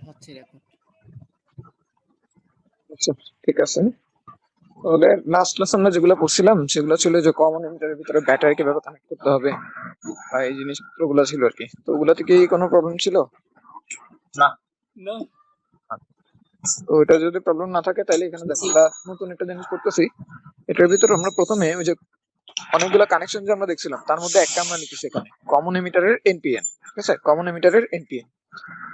হচ্ছে রেকর্ড। আচ্ছা, ঠিক আছে। তাহলে লাস্ট ক্লাস আমরা যেগুলো পড়ছিলাম সেগুলো ছিল যে কমন এমিটারের ভিতরে ব্যাটারি কিভাবে কানেক্ট করতে হবে বা এই জিনিসগুলো ছিল আর কি। তো ওগুলোতে কি কোনো প্রবলেম ছিল? না না, তো ওইটা যদি প্রবলেম না থাকে তাহলে এখানে দেখো আমরা নতুন একটা জিনিস করতেছি। এটার ভিতরে আমরা প্রথমে ওই যে অনেকগুলো কানেকশন যে আমরা দেখছিলাম তার মধ্যে একটা আমরা নিতেছি এখানে কমন এমিটারের এনপিএন। ঠিক আছে, কমন এমিটারের এনপিএন।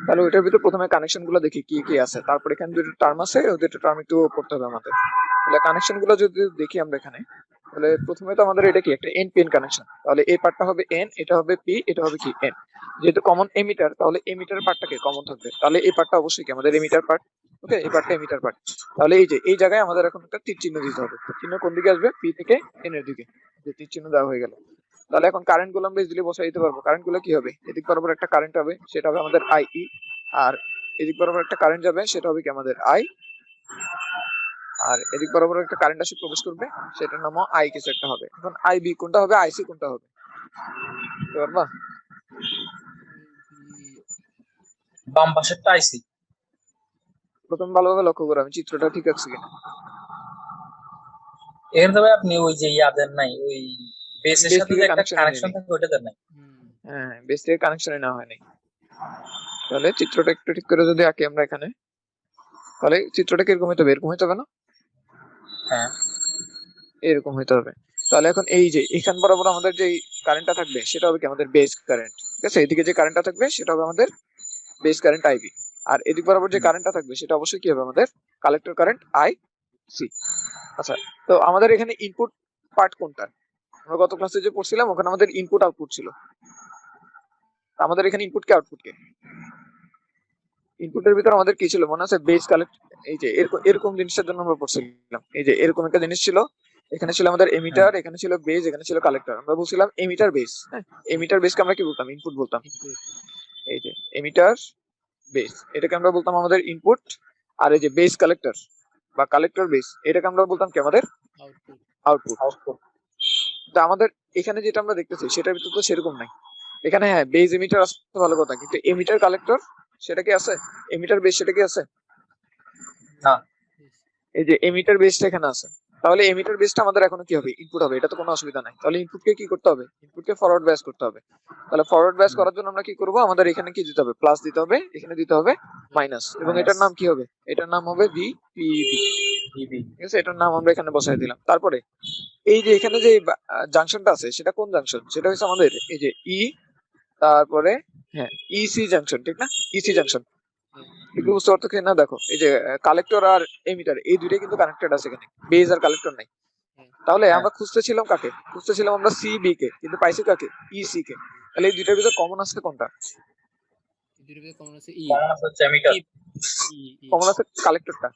তাহলে ওইটার ভিতরে প্রথমে কানেকশন গুলো দেখি কি কি আছে, তারপর এখানে দুটো টার্ম আছে, ওই দুটো টার্ম একটু পড়তে হবে আমাদের। তাহলে কানেকশন গুলো যদি দেখি আমরা এখানে, তাহলে প্রথমে তো আমাদের এটা কি একটা এনপিএন কানেকশন। তাহলে এই পার্টটা হবে এন, এটা হবে পি, এটা হবে কি এন। যেহেতু কমন এমিটার তাহলে এমিটার পার্টটাকে কমন থাকবে, তাহলে এই পার্টটা অবশ্যই কি আমাদের এমিটার পার্ট। ওকে, এই পার্টটা এমিটার পার্ট। তাহলে এই যে এই জায়গায় আমাদের এখন একটা তীর চিহ্ন দিতে হবে। চিহ্ন কোন দিকে আসবে? পি থেকে এন এর দিকে। যে তীর চিহ্ন দেওয়া হয়ে গেল, তাহলে এখন কারেন্ট গুলো আমরা ইজিলি বসাই দিতে পারবো। কারেন্ট গুলো কি হবে? এদিক বরাবর একটা কারেন্ট হবে, সেটা হবে আমাদের আইই। আর এদিক বরাবর একটা কারেন্ট যাবে, সেটা হবে কি আমাদের আই। আর এদিক বরাবর একটা কারেন্ট আসে প্রবেশ করবে, সেটার নামও আই কিছু একটা হবে। এখন আইবি কোনটা হবে, আইসি কোনটা হবে বুঝতে পারবা? বাম পাশেরটা আইসি। প্রথম ভালোভাবে লক্ষ্য করো আমি চিত্রটা ঠিক আছে কিনা। এর তবে আপনি ওই যে ইয়া দেন নাই, ওই বেসের বেস সাথে থেকে যে একটা কানেকশন কানেকশন নেই। থাকে ওইটা দেন নাই। হ্যাঁ, বেস থেকে কানেকশনে নেওয়া হয়নি। তাহলে চিত্রটা একটু ঠিক করে যদি আঁকি আমরা এখানে, তাহলে চিত্রটা কিরকম হইতে হবে? এরকম হইতে হবে না? হ্যাঁ এরকম হইতে হবে। তাহলে এখন এই যে এখান বরাবর আমাদের যে কারেন্টটা থাকবে সেটা হবে কি আমাদের বেস কারেন্ট। ঠিক আছে, এদিকে যে কারেন্টটা থাকবে সেটা হবে আমাদের বেস কারেন্ট আইবি। আর এদিক বরাবর যে কারেন্টটা থাকবে সেটা অবশ্যই কি হবে আমাদের কালেক্টর কারেন্ট আই সি। আচ্ছা, তো আমাদের এখানে ইনপুট পার্ট কোনটা? আমরা গত ক্লাসে যে পড়ছিলাম ওখানে আমাদের ইনপুট আউটপুট ছিল। আমাদের এখানে ইনপুট কে আউটপুট কে? ইনপুটের ভিতর আমাদের কি ছিল মনে আছে? Base collect. এই যে এরকম এরকম জিনিসের জন্য আমরা পড়ছিলাম, এই যে এরকম একটা জিনিস ছিল। এখানে ছিল আমাদের এমিটার, এখানে ছিল বেস, এখানে ছিল কালেক্টর। আমরা বলছিলাম এমিটার বেস। হ্যাঁ, এমিটার বেসকে আমরা কি বলতাম? ইনপুট বলতাম। এই যে এমিটার বেস, এটাকে আমরা বলতাম আমাদের ইনপুট। আর এই যে বেস কালেক্টর বা কালেক্টর বেস, এটাকে আমরা বলতাম কি আমাদের আউটপুট। আউটপুট। তো আমাদের এখানে যেটা আমরা দেখতেছি সেটার ভিতর তো সেরকম নাই। এখানে হ্যাঁ বেস এমিটার আছে ভালো কথা, কিন্তু এমিটার কালেক্টর সেটা কি আছে? এমিটার বেস সেটা কি আছে? না এই যে এমিটার বেসটা এখানে আছে। তাহলে এমিটার বেসটা আমাদের এখনো কি হবে? ইনপুট হবে, এটা তো কোনো অসুবিধা নাই। তাহলে ইনপুটকে কি করতে হবে? ইনপুটকে ফরওয়ার্ড ব্যাস করতে হবে। তাহলে ফরওয়ার্ড ব্যাস করার জন্য আমরা কি করব? আমাদের এখানে কি দিতে হবে? প্লাস দিতে হবে, এখানে দিতে হবে মাইনাস, এবং এটার নাম কি হবে? এটার নাম হবে ভিপিবি। ইবি। ঠিক আছে, এটার নাম আমরা এখানে বসাই দিলাম। তারপরে এই যে এখানে যে জাংশনটা আছে সেটা কোন জাংশন? সেটা হচ্ছে আমাদের এই যে ই, তারপরে হ্যাঁ ইসি জাংশন, ঠিক না? ইসি জাংশন একটু বুঝতে পারতো কিনা দেখো, এই যে কালেক্টর আর এমিটার এই দুইটাই কিন্তু কানেক্টেড আছে এখানে, বেস আর কালেক্টর নাই। তাহলে আমরা খুঁজতেছিলাম কাকে? খুঁজতেছিলাম আমরা সিবি কে, কিন্তু পাইছি কাকে? ইসি কে। তাহলে এই দুইটার ভিতরে কমন আছে কোনটা? কমন আছে ই, কমন আছে হচ্ছে এমিটার। কমন আছে কালেক্টরটা।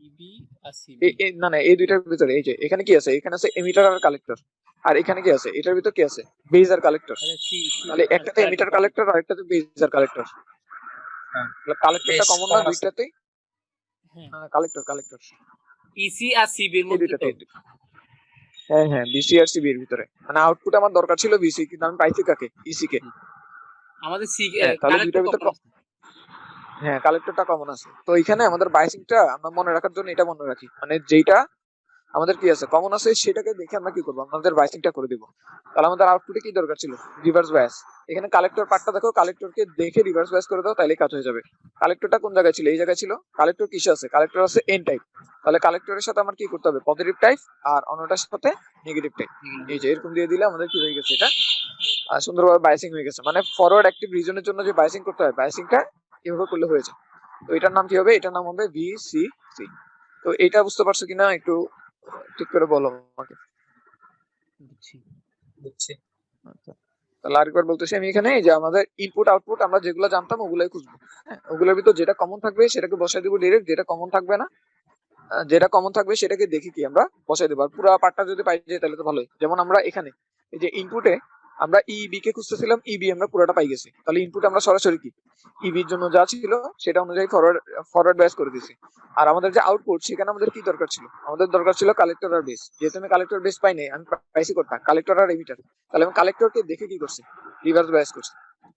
ইবি আর সিবি। না না, এই দুইটার ভিতরে এই যে এখানে কি আছে? এখানে আছে এমিটার আর কালেক্টর। আর এখানে কি আছে? এটার ভিতর কি আছে? বেস আর কালেক্টর। তাহলে একটাতে এমিটার কালেক্টর আর একটাতে বেস আর কালেক্টর। তাহলে কালেক্টরটা কমন না দুইটাতেই? হ্যাঁ, কালেক্টর কালেক্টর ইসি আর সিবি এর এই মধ্যে দুইটাতে। তো। হ্যাঁ হ্যাঁ, বিসি আর সিবি এর ভিতরে। মানে আউটপুট আমার দরকার ছিল বিসি, কিন্তু আমি পাইছি কাকে? ইসি কে। আমাদের সি হ্যাঁ, তাহলে কালেক্টর দুইটার ভিতর কমন আছে। হ্যাঁ কালেক্টরটা কমন আছে। তো এখানে আমাদের বাইসিংটা আমরা মনে রাখার জন্য এটা মনে রাখি, মানে যেটা আমাদের কি আছে কমন আছে সেটাকে দেখে আমরা কি করবো? আমাদের বাইসিংটা করে দিব। তাহলে আমাদের আউটপুটে কি দরকার ছিল? Reverse bias. এখানে কালেক্টর পার্টটা দেখো, কালেক্টরকে দেখে রিভার্স বায়াস করে দাও, তাহলে কাজ হয়ে যাবে। কালেক্টরটা কোন জায়গায় ছিল? এই জায়গায় ছিল। কালেক্টর কিসে আছে? কালেক্টর আছে এন টাইপ। তাহলে কালেক্টরের সাথে আমার কি করতে হবে? পজিটিভ টাইপ, আর অন্যটার সাথে নেগেটিভ টাইপ। এই যে এরকম দিয়ে দিলে আমাদের কি হয়ে গেছে? এটা সুন্দরভাবে বাইসিং হয়ে গেছে। মানে ফরওয়ার্ড অ্যাক্টিভ রিজনের জন্য যে বাইসিং করতে হয়, বাইসিংটা এভাবে করলে হয়েছে। তো এটার নাম কি হবে? এটার নাম হবে ভিসিসি। তো এটা বুঝতে পারছো কিনা একটু ঠিক করে বলো আমাকে। বুঝছি। আচ্ছা, তাহলে আরেকবার বলতেছি আমি এখানে, যে আমাদের ইনপুট আউটপুট আমরা যেগুলো জানতাম ওগুলাই খুঁজবো। হ্যাঁ, ওগুলোর ভিতর যেটা কমন থাকবে সেটাকে বসাই দিব ডিরেক্ট, যেটা কমন থাকবে না, যেটা কমন থাকবে সেটাকে দেখি কি আমরা বসাই দেবো। আর পুরো পার্টটা যদি পাই যায় তাহলে তো ভালোই। যেমন আমরা এখানে এই যে ইনপুটে আমরা ইবি কে খুঁজতেছিলাম, ইবি আমরা পুরোটা পাই গেছি। তাহলে ইনপুট আমরা সরাসরি কি ইবির জন্য যা ছিল সেটা অনুযায়ী ফরওয়ার্ড ফরওয়ার্ড ব্যাস করে দিছি। আর আমাদের যে আউটপুট সেখানে আমাদের কি দরকার ছিল? আমাদের দরকার ছিল কালেক্টর আর বেস। যেহেতু আমি কালেক্টর বেস পাই নাই, আমি পাইছি কোনটা? কালেক্টর আর এমিটার। তাহলে আমি কালেক্টরকে দেখে কি করছি? রিভার্স ব্যাস করছি।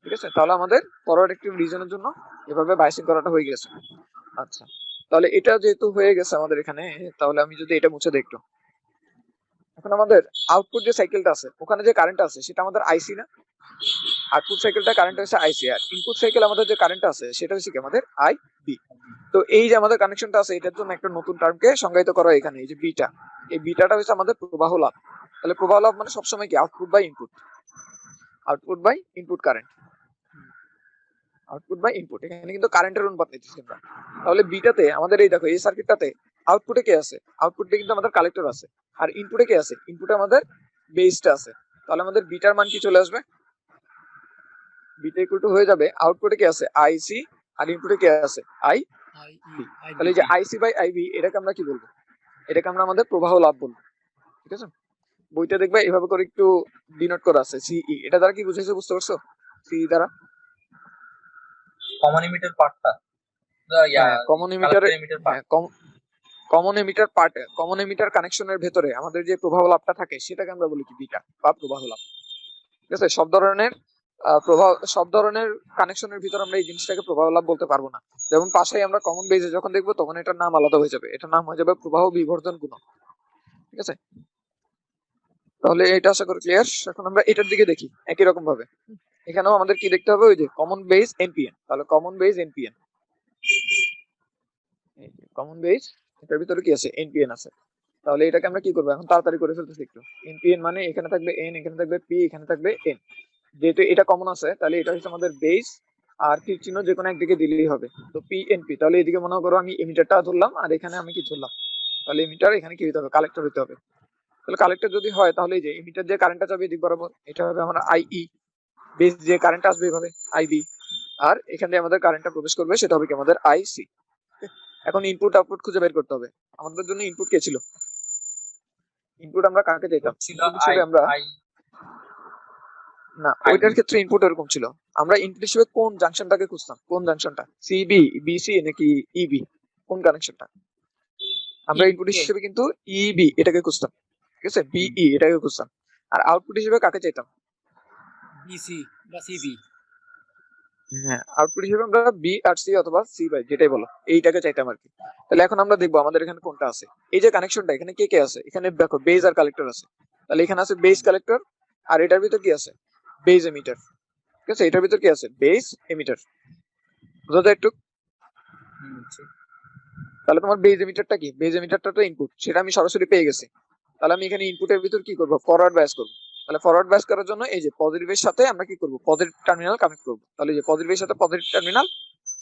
ঠিক আছে, তাহলে আমাদের ফরওয়ার্ড একটি রিজনের জন্য এভাবে বাইসিং করাটা হয়ে গেছে। আচ্ছা, তাহলে এটা যেহেতু হয়ে গেছে আমাদের এখানে, তাহলে আমি যদি এটা মুছে দেখতো, এখন আমাদের আউটপুট যে সাইকেলটা আছে ওখানে যে কারেন্ট আছে সেটা আমাদের আইসি না, আউটপুট সাইকেলটা কারেন্ট হচ্ছে আইসি, আর ইনপুট সাইকেল আমাদের যে কারেন্ট আছে সেটা হচ্ছে কি আমাদের আই বি। তো এই যে আমাদের কানেকশনটা আছে এটার জন্য একটা নতুন টার্মকে সংজ্ঞায়িত করা এখানে, এই যে বিটা, এই বিটাটা হচ্ছে আমাদের প্রবাহ লাভ। তাহলে প্রবাহ লাভ মানে সবসময় কি output by input, output by input current, output by input, এখানে কিন্তু কারেন্টের অনুপাত নিতেছি আমরা। তাহলে বিটাতে আমাদের এই দেখো এই সার্কিটটাতে আউটপুটে কে আছে, আউটপুটে কিন্তু আমাদের কালেক্টর আছে, আর ইনপুটে কে আছে, ইনপুটে আমাদের বেসটা আছে। তাহলে আমাদের বিটার মান কি চলে আসবে, বিটা ইকুয়াল টু হয়ে যাবে আউটপুটে কে আছে আইসি, আর ইনপুটে কে আছে I I E B. I তাহলে এই যে আইসি বাই আইবি এটাকে আমরা কি বলবো, এটাকে আমরা আমাদের প্রবাহ লাভ বলবো। ঠিক আছে, বইটা দেখবে এভাবে করে একটু ডিনোট করা আছে সিই, এটা দ্বারা কি বুঝাইছে বুঝতে পারছো, সিই দ্বারা কমন এমিটার পার্টটা কমন এমিটারে, emitter part. Common emitter part, common emitter কানেকশনের ভেতরে আমাদের যে প্রবাহ লাভটা থাকে সেটাকে আমরা বলি কি বিটা বা প্রবাহ লাভ। ঠিক আছে, সব ধরনের প্রবাহ, সব ধরনের কানেকশনের ভিতর আমরা এই জিনিসটাকে প্রবাহ লাভ বলতে পারবো না। যেমন পাশেই আমরা কমন বেজে যখন দেখবো তখন এটার নাম আলাদা হয়ে যাবে, এটার নাম হয়ে যাবে প্রবাহ বিবর্ধন গুণক। ঠিক আছে, তাহলে এটা আশা করি ক্লিয়ার। এখন আমরা এটার দিকে দেখি একই রকম ভাবে, এখানেও আমাদের কি দেখতে হবে, ওই যে কমন বেজ এনপিএন। তাহলে common base NPN, common base এটার ভিতরে কি আছে এনপিএন আছে। তাহলে এটাকে আমরা কি করবো এখন তাড়াতাড়ি করে ফেলতেছি একটু। এনপিএন মানে এখানে থাকবে এন, এখানে থাকবে পি, এখানে থাকবে এন। যেহেতু এটা কমন আছে তাহলে এটা হচ্ছে আমাদের বেস, আর তীর চিহ্ন যে কোনো একদিকে দিলেই হবে। তো পি এন পি, তাহলে এদিকে মনে করো আমি এমিটারটা ধরলাম আর এখানে আমি কি ধরলাম, তাহলে এমিটার এখানে কি হতে হবে কালেক্টর হতে হবে। তাহলে কালেক্টর যদি হয় তাহলে এই যে এমিটার যে কারেন্টটা যাবে এদিক বরাবর এটা হবে আমার আইই, বেস যে কারেন্ট আসবে এভাবে আইবি, আর এখান দিয়ে আমাদের কারেন্টটা প্রবেশ করবে সেটা হবে কি আমাদের আইসি। এখন ইনপুট আউটপুট খুঁজে বের করতে হবে, আমাদের জন্য ইনপুট কে ছিল, ইনপুট আমরা কাকে যেতাম ছিল ইনপুট হিসেবে আমরা, আই না আই ওইটার ক্ষেত্রে ইনপুট এরকম ছিল, আমরা ইনপুট হিসেবে কোন জাংশনটাকে খুঁজতাম, কোন জাংশনটা সিবি বিসি নাকি ইবি, কোন কানেকশনটা, আমরা ইনপুট হিসেবে কিন্তু ইবি এটাকে খুঁজতাম। ঠিক আছে, বিই এটাকে খুঁজতাম, আর আউটপুট হিসেবে কাকে চাইতাম, বিসি বা সিবি। হ্যাঁ আউটপুট হিসেবে আমরা বি আর সি অথবা সি বাই যেটাই বলো এইটাকে চাইতাম আর কি। তাহলে এখন আমরা দেখবো আমাদের এখানে কোনটা আছে, এই যে কানেকশনটা এখানে কে কে আছে, এখানে দেখো বেজ আর কালেক্টর আছে। তাহলে এখানে আছে বেজ কালেক্টর, আর এটার ভিতর কি আছে বেজ এমিটার। ঠিক আছে, এটার ভিতর কি আছে বেজ এমিটার, বুঝা যায় একটু। তাহলে তোমার বেজ এমিটারটা কি, বেজ এমিটারটা তো ইনপুট, সেটা আমি সরাসরি পেয়ে গেছি। তাহলে আমি এখানে ইনপুটের ভিতর কি করবো ফরওয়ার্ড বায়াস করবো। তাহলে ফরওয়ার্ড বায়াস করার জন্য এই যে পজিটিভের সাথে আমরা কি করবো পজিটিভ টার্মিনাল কানেক্ট করবো। তাহলে এই যে পজিটিভের সাথে পজিটিভ টার্মিনাল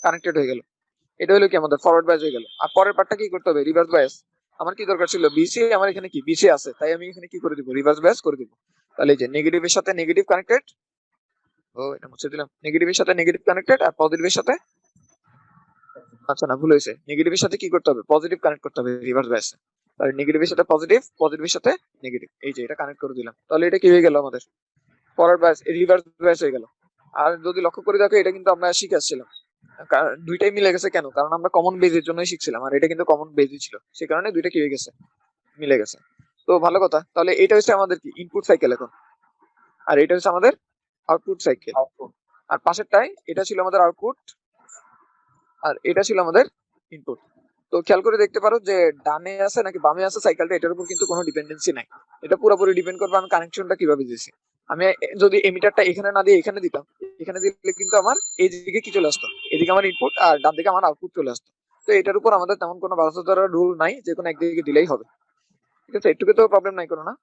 কানেক্টেড হয়ে গেল, এটা হলো কি আমাদের ফরওয়ার্ড বায়াস হয়ে গেল। আর পরের পার্টটা কি করতে হবে রিভার্স বায়াস, আমার কি দরকার ছিল বিসি, আমার এখানে কি বিসি আছে তাই আমি এখানে কি করে দিব রিভার্স বায়াস করে দিব। তাহলে এই যে নেগেটিভের সাথে নেগেটিভ কানেক্টেড, ও এটা মুছে দিলাম, নেগেটিভের সাথে নেগেটিভ কানেক্টেড আর পজিটিভের সাথে, আচ্ছা না ভুল হয়েছে, নেগেটিভের সাথে কি করতে হবে পজিটিভ কানেক্ট করতে হবে রিভার্স বায়াসে। তাহলে নেগেটিভের সাথে পজিটিভ, পজিটিভের সাথে নেগেটিভ, এই যে এটা কানেক্ট করে দিলাম। তাহলে এটা কি হয়ে গেল আমাদের ফরওয়ার্ড বায়াস রিভার্স বায়াস হয়ে গেল। আর যদি লক্ষ্য করে দেখো এটা কিন্তু আমরা শিখে আসছিলাম, দুইটাই মিলে গেছে কেন, কারণ আমরা কমন বেজের জন্যই শিখছিলাম আর এটা কিন্তু কমন বেজই ছিল, সেই কারণে দুইটা কি হয়ে গেছে মিলে গেছে। তো ভালো কথা, তাহলে এটা হচ্ছে আমাদের কি ইনপুট সাইকেল এখন, আর এটা হচ্ছে আমাদের আউটপুট সাইকেল। আউটপুট। আর পাশেরটাই এটা ছিল আমাদের আউটপুট, আর এটা ছিল আমাদের ইনপুট। তো খেয়াল করে দেখতে পারো যে ডানে আছে নাকি বামে আছে সাইকেলটা, এটার উপর কিন্তু কোনো ডিপেন্ডেন্সি নাই, এটা পুরোপুরি ডিপেন্ড করবে আমি কানেকশনটা কিভাবে দিয়েছি। আমি যদি এমিটারটা এখানে না দিয়ে এখানে দিতাম, এখানে দিলে কিন্তু আমার এই দিকে কি চলে আসতো, এদিকে আমার ইনপুট আর ডান দিকে আমার আউটপুট চলে আসতো। তো এটার উপর আমাদের তেমন কোনো বাধ্যতার রুল নাই, যে কোনো একদিকে দিলেই হবে। ঠিক আছে, একটুকু তো প্রবলেম নাই কোনো না,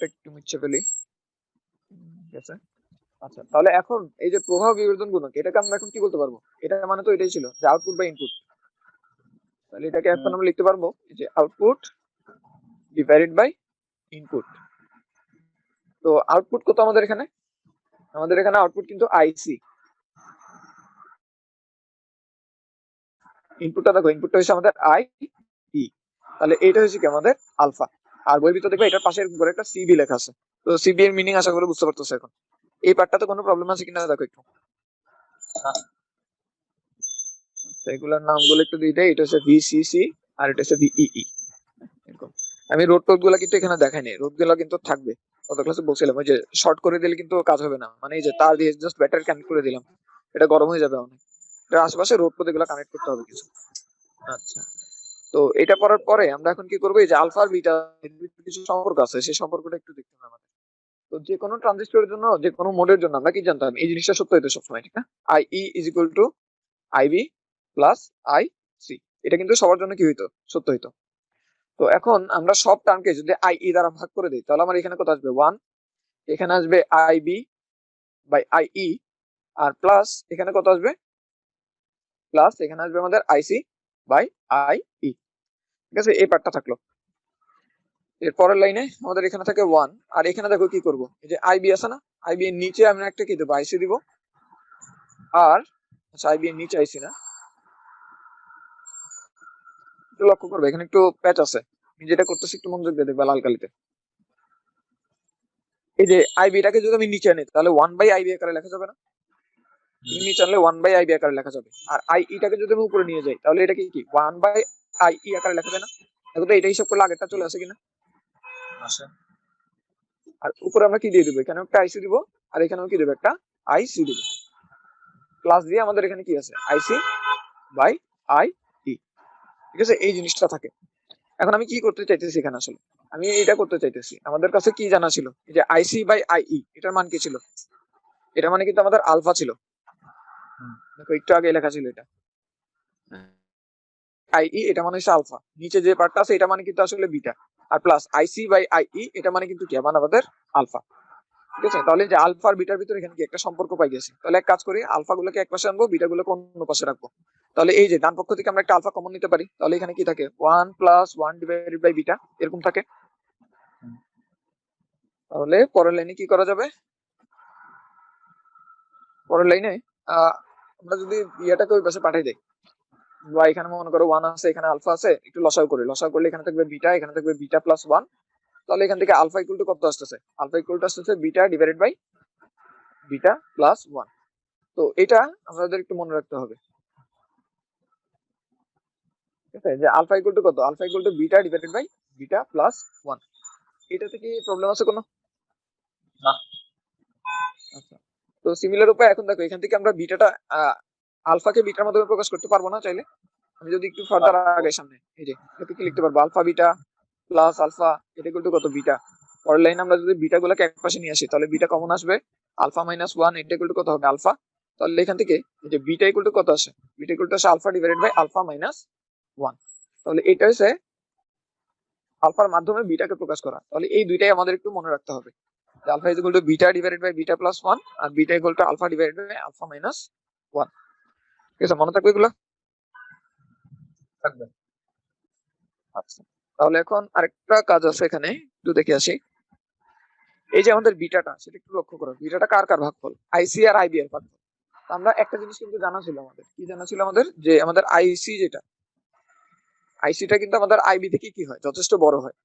একটু মিচ্ছে ফেলি। ঠিক আছে, আচ্ছা তাহলে এখন এই যে প্রভাব বিবর্ধন গুণক এটাকে আমরা এখন কি বলতে পারবো, এটা মানে তো এটাই ছিল যে আউটপুট বা ইনপুট। তাহলে এটাকে এখন আমরা লিখতে পারবো যে আউটপুট ডিভাইডেড বাই ইনপুট। তো আউটপুট কত আমাদের এখানে, আমাদের এখানে আউটপুট কিন্তু আইসি, ইনপুটটা দেখো ইনপুটটা হচ্ছে আমাদের আই ই, তাহলে এটা হচ্ছে কি আমাদের আলফা। আর বইয়ের ভিতর দেখবে এটার পাশে উপরে একটা সিবি লেখা আছে, তো সিবি এর মিনিং আশা করে বুঝতে পারতেছো এখন। এই পার্টটাতে কোনো প্রবলেম আছে কিনা দেখো একটু, এগুলোর নামগুলো একটু দিয়ে দেয়, এটা হচ্ছে ভিসিসি আর এটা হচ্ছে ভিইই। আমি রোড টোড গুলা কিন্তু এখানে দেখাইনি, রোড গুলা কিন্তু থাকবে, গত ক্লাসে বলছিলাম ওই যে শর্ট করে দিলে কিন্তু কাজ হবে না, মানে এই যে তার দিয়ে জাস্ট ব্যাটারি কানেক্ট করে দিলাম, এটা গরম হয়ে যাবে অনেক। এটার আশেপাশে রোড প্রতিগুলো কানেক্ট করতে হবে কিছু। আচ্ছা, তো এটা করার পরে আমরা এখন কি করবো, এই যে আলফা আর বিটা কিছু সম্পর্ক আছে, সেই সম্পর্কটা একটু দেখতে হবে আমাদের। তো যে কোনো ট্রানজিস্টরের জন্য, যে কোনো মোডের জন্য আমরা কি জানতাম, এই জিনিসটা সত্য হইতো সবসময়, ঠিক না? I E is equal to I B plus I C, এটা কিন্তু সবার জন্য কি হইতো, সত্য হইতো। তো এখন আমরা সব টার্মকে যদি আই ই দ্বারা ভাগ করে দিই, তাহলে আমার এখানে কত আসবে, 1, এখানে আসবে I B by I E, আর প্লাস এখানে কত আসবে, প্লাস এখানে আসবে আমাদের আইসি বাই আই ই। ঠিক আছে, এই পার্টটা থাকলো। এর পরের লাইনে আমাদের এখানে থাকে 1, আর এখানে দেখো কি করব, এই যে আইবি আছে না, আইবি এর নিচে আমরা একটা কি দেবো, আইসি দিব। আর আচ্ছা, আইবি এর নিচে আইসি না, একটু লক্ষ্য করবে এখানে একটু প্যাচ আছে, আমি যেটা করতেছি একটু মনোযোগ দিয়ে দেখবে লাল কালিতে। এই যে আইবিটাকে যদি আমি নিচে আনি, তাহলে 1/আইবি আকারে লেখা যাবে না? নিচে আনলে 1/আইবি আকারে লেখা যাবে। আর আই ইটাকে যদি আমি উপরে নিয়ে যাই, তাহলে এটা কি 1/আই ই আকারে লেখা যায় না? দেখো তো এটা হিসাব করলে আগেরটা চলে আসে কিনা। আসে। আর উপরে আমরা কি দিয়ে দিব, এখানে একটা আইসি দিব, আর এখানেও কি দেবো, একটা আইসি দিব। প্লাস দিয়ে আমাদের এখানে কি আছে, আইসি বাই আই ই। ঠিক আছে, এই জিনিসটা থাকে। এখন আমি কি করতে চাইতেছি এখানে, আসলে আমি এটা করতে চাইতেছি, আমাদের কাছে কি জানা ছিল, যে আইসি বাই আই ই, এটার মান কি ছিল, এটা মানে কিন্তু আমাদের আলফা ছিল। দেখো একটু আগে লেখা ছিল এটা আই ই, এটা মানে হচ্ছে আলফা, নিচে যে পার্টটা আছে এটা মানে কিন্তু আসলে বিটা, আর plus IC by I E, এটা মানে কিন্তু কি, মানে আমাদের আলফা। ঠিক আছে, তাহলে যে আলফা আর বিটার ভিতরে এখানে কি একটা সম্পর্ক পাই গেছে, তাহলে এক কাজ করি, আলফা গুলোকে এক পাশে আনবো, বিটা গুলোকে অন্য পাশে রাখবো। তাহলে এই যে ডান পক্ষ থেকে আমরা একটা আলফা কমন নিতে পারি, তাহলে এখানে কি থাকে, 1 + 1 ডিভাইডেড বাই বিটা, এরকম থাকে। তাহলে পরের লাইনে কি করা যাবে, পরের লাইনে আমরা যদি ইয়েটাকে ওই পাশে পাঠাই দেই, বা এখানে মনে করো 1 আছে, এখানে আলফা আছে, একটু লসাগু করি, লসাগু করলে এখানে থাকবে বিটা, এখানে থাকবে বিটা প্লাস 1, তাহলে এখান থেকে আলফা ইকুয়াল টু কত আসতেছে, আলফা ইকুয়াল টু আসতেছে beta divided by beta plus 1। তো এটা আমাদের একটু মনে রাখতে হবে, ঠিক আছে, যে আলফা ইকুয়াল টু কত, alpha equal to beta divided by beta plus 1। এটাতে কি প্রবলেম আছে কোনো? না। আচ্ছা, তো সিমিলার উপায় এখন দেখো, এখান থেকে আমরা বিটাটা আলফাকে বিটার মাধ্যমে প্রকাশ করতে পারবো না চাইলে? আমি যদি একটু ফার্দার আগে সামনে, এই যে এটাকে কি লিখতে পারবো, আলফা বিটা প্লাস আলফা, এটা ইকুয়াল টু কত, বিটা। পরের লাইন আমরা যদি বিটা গুলোকে এক পাশে নিয়ে আসি, তাহলে বিটা কমন আসবে, আলফা মাইনাস 1, এটা ইকুয়াল টু কত হবে, আলফা। তাহলে এখান থেকে এই যে বিটা ইকুয়াল টু কত আসে, বিটা ইকুয়াল টু আসে alpha divided by alpha minus 1। তাহলে এটা হচ্ছে আলফার মাধ্যমে বিটাকে প্রকাশ করা। তাহলে এই দুইটাই আমাদের একটু মনে রাখতে হবে, যে alpha is equal to beta divided by beta plus 1, আর beta equal to alpha divided by alpha minus 1। ঠিক আছে, মনে থাকবে এগুলো? থাকবে। আচ্ছা, তাহলে এখন আরেকটা কাজ আছে এখানে, একটু দেখে আসি। এই যে আমাদের বিটাটা, সেটা একটু লক্ষ্য করো, বিটাটা কার কার ভাগফল, আইসি আর আইবি এর ভাগফল। আমরা একটা জিনিস কিন্তু জানা ছিল আমাদের, কি জানা ছিল আমাদের, যে আমাদের আইসি যেটা, আইসিটা কিন্তু আমাদের আইবি থেকে কি হয়, যথেষ্ট বড় হয়।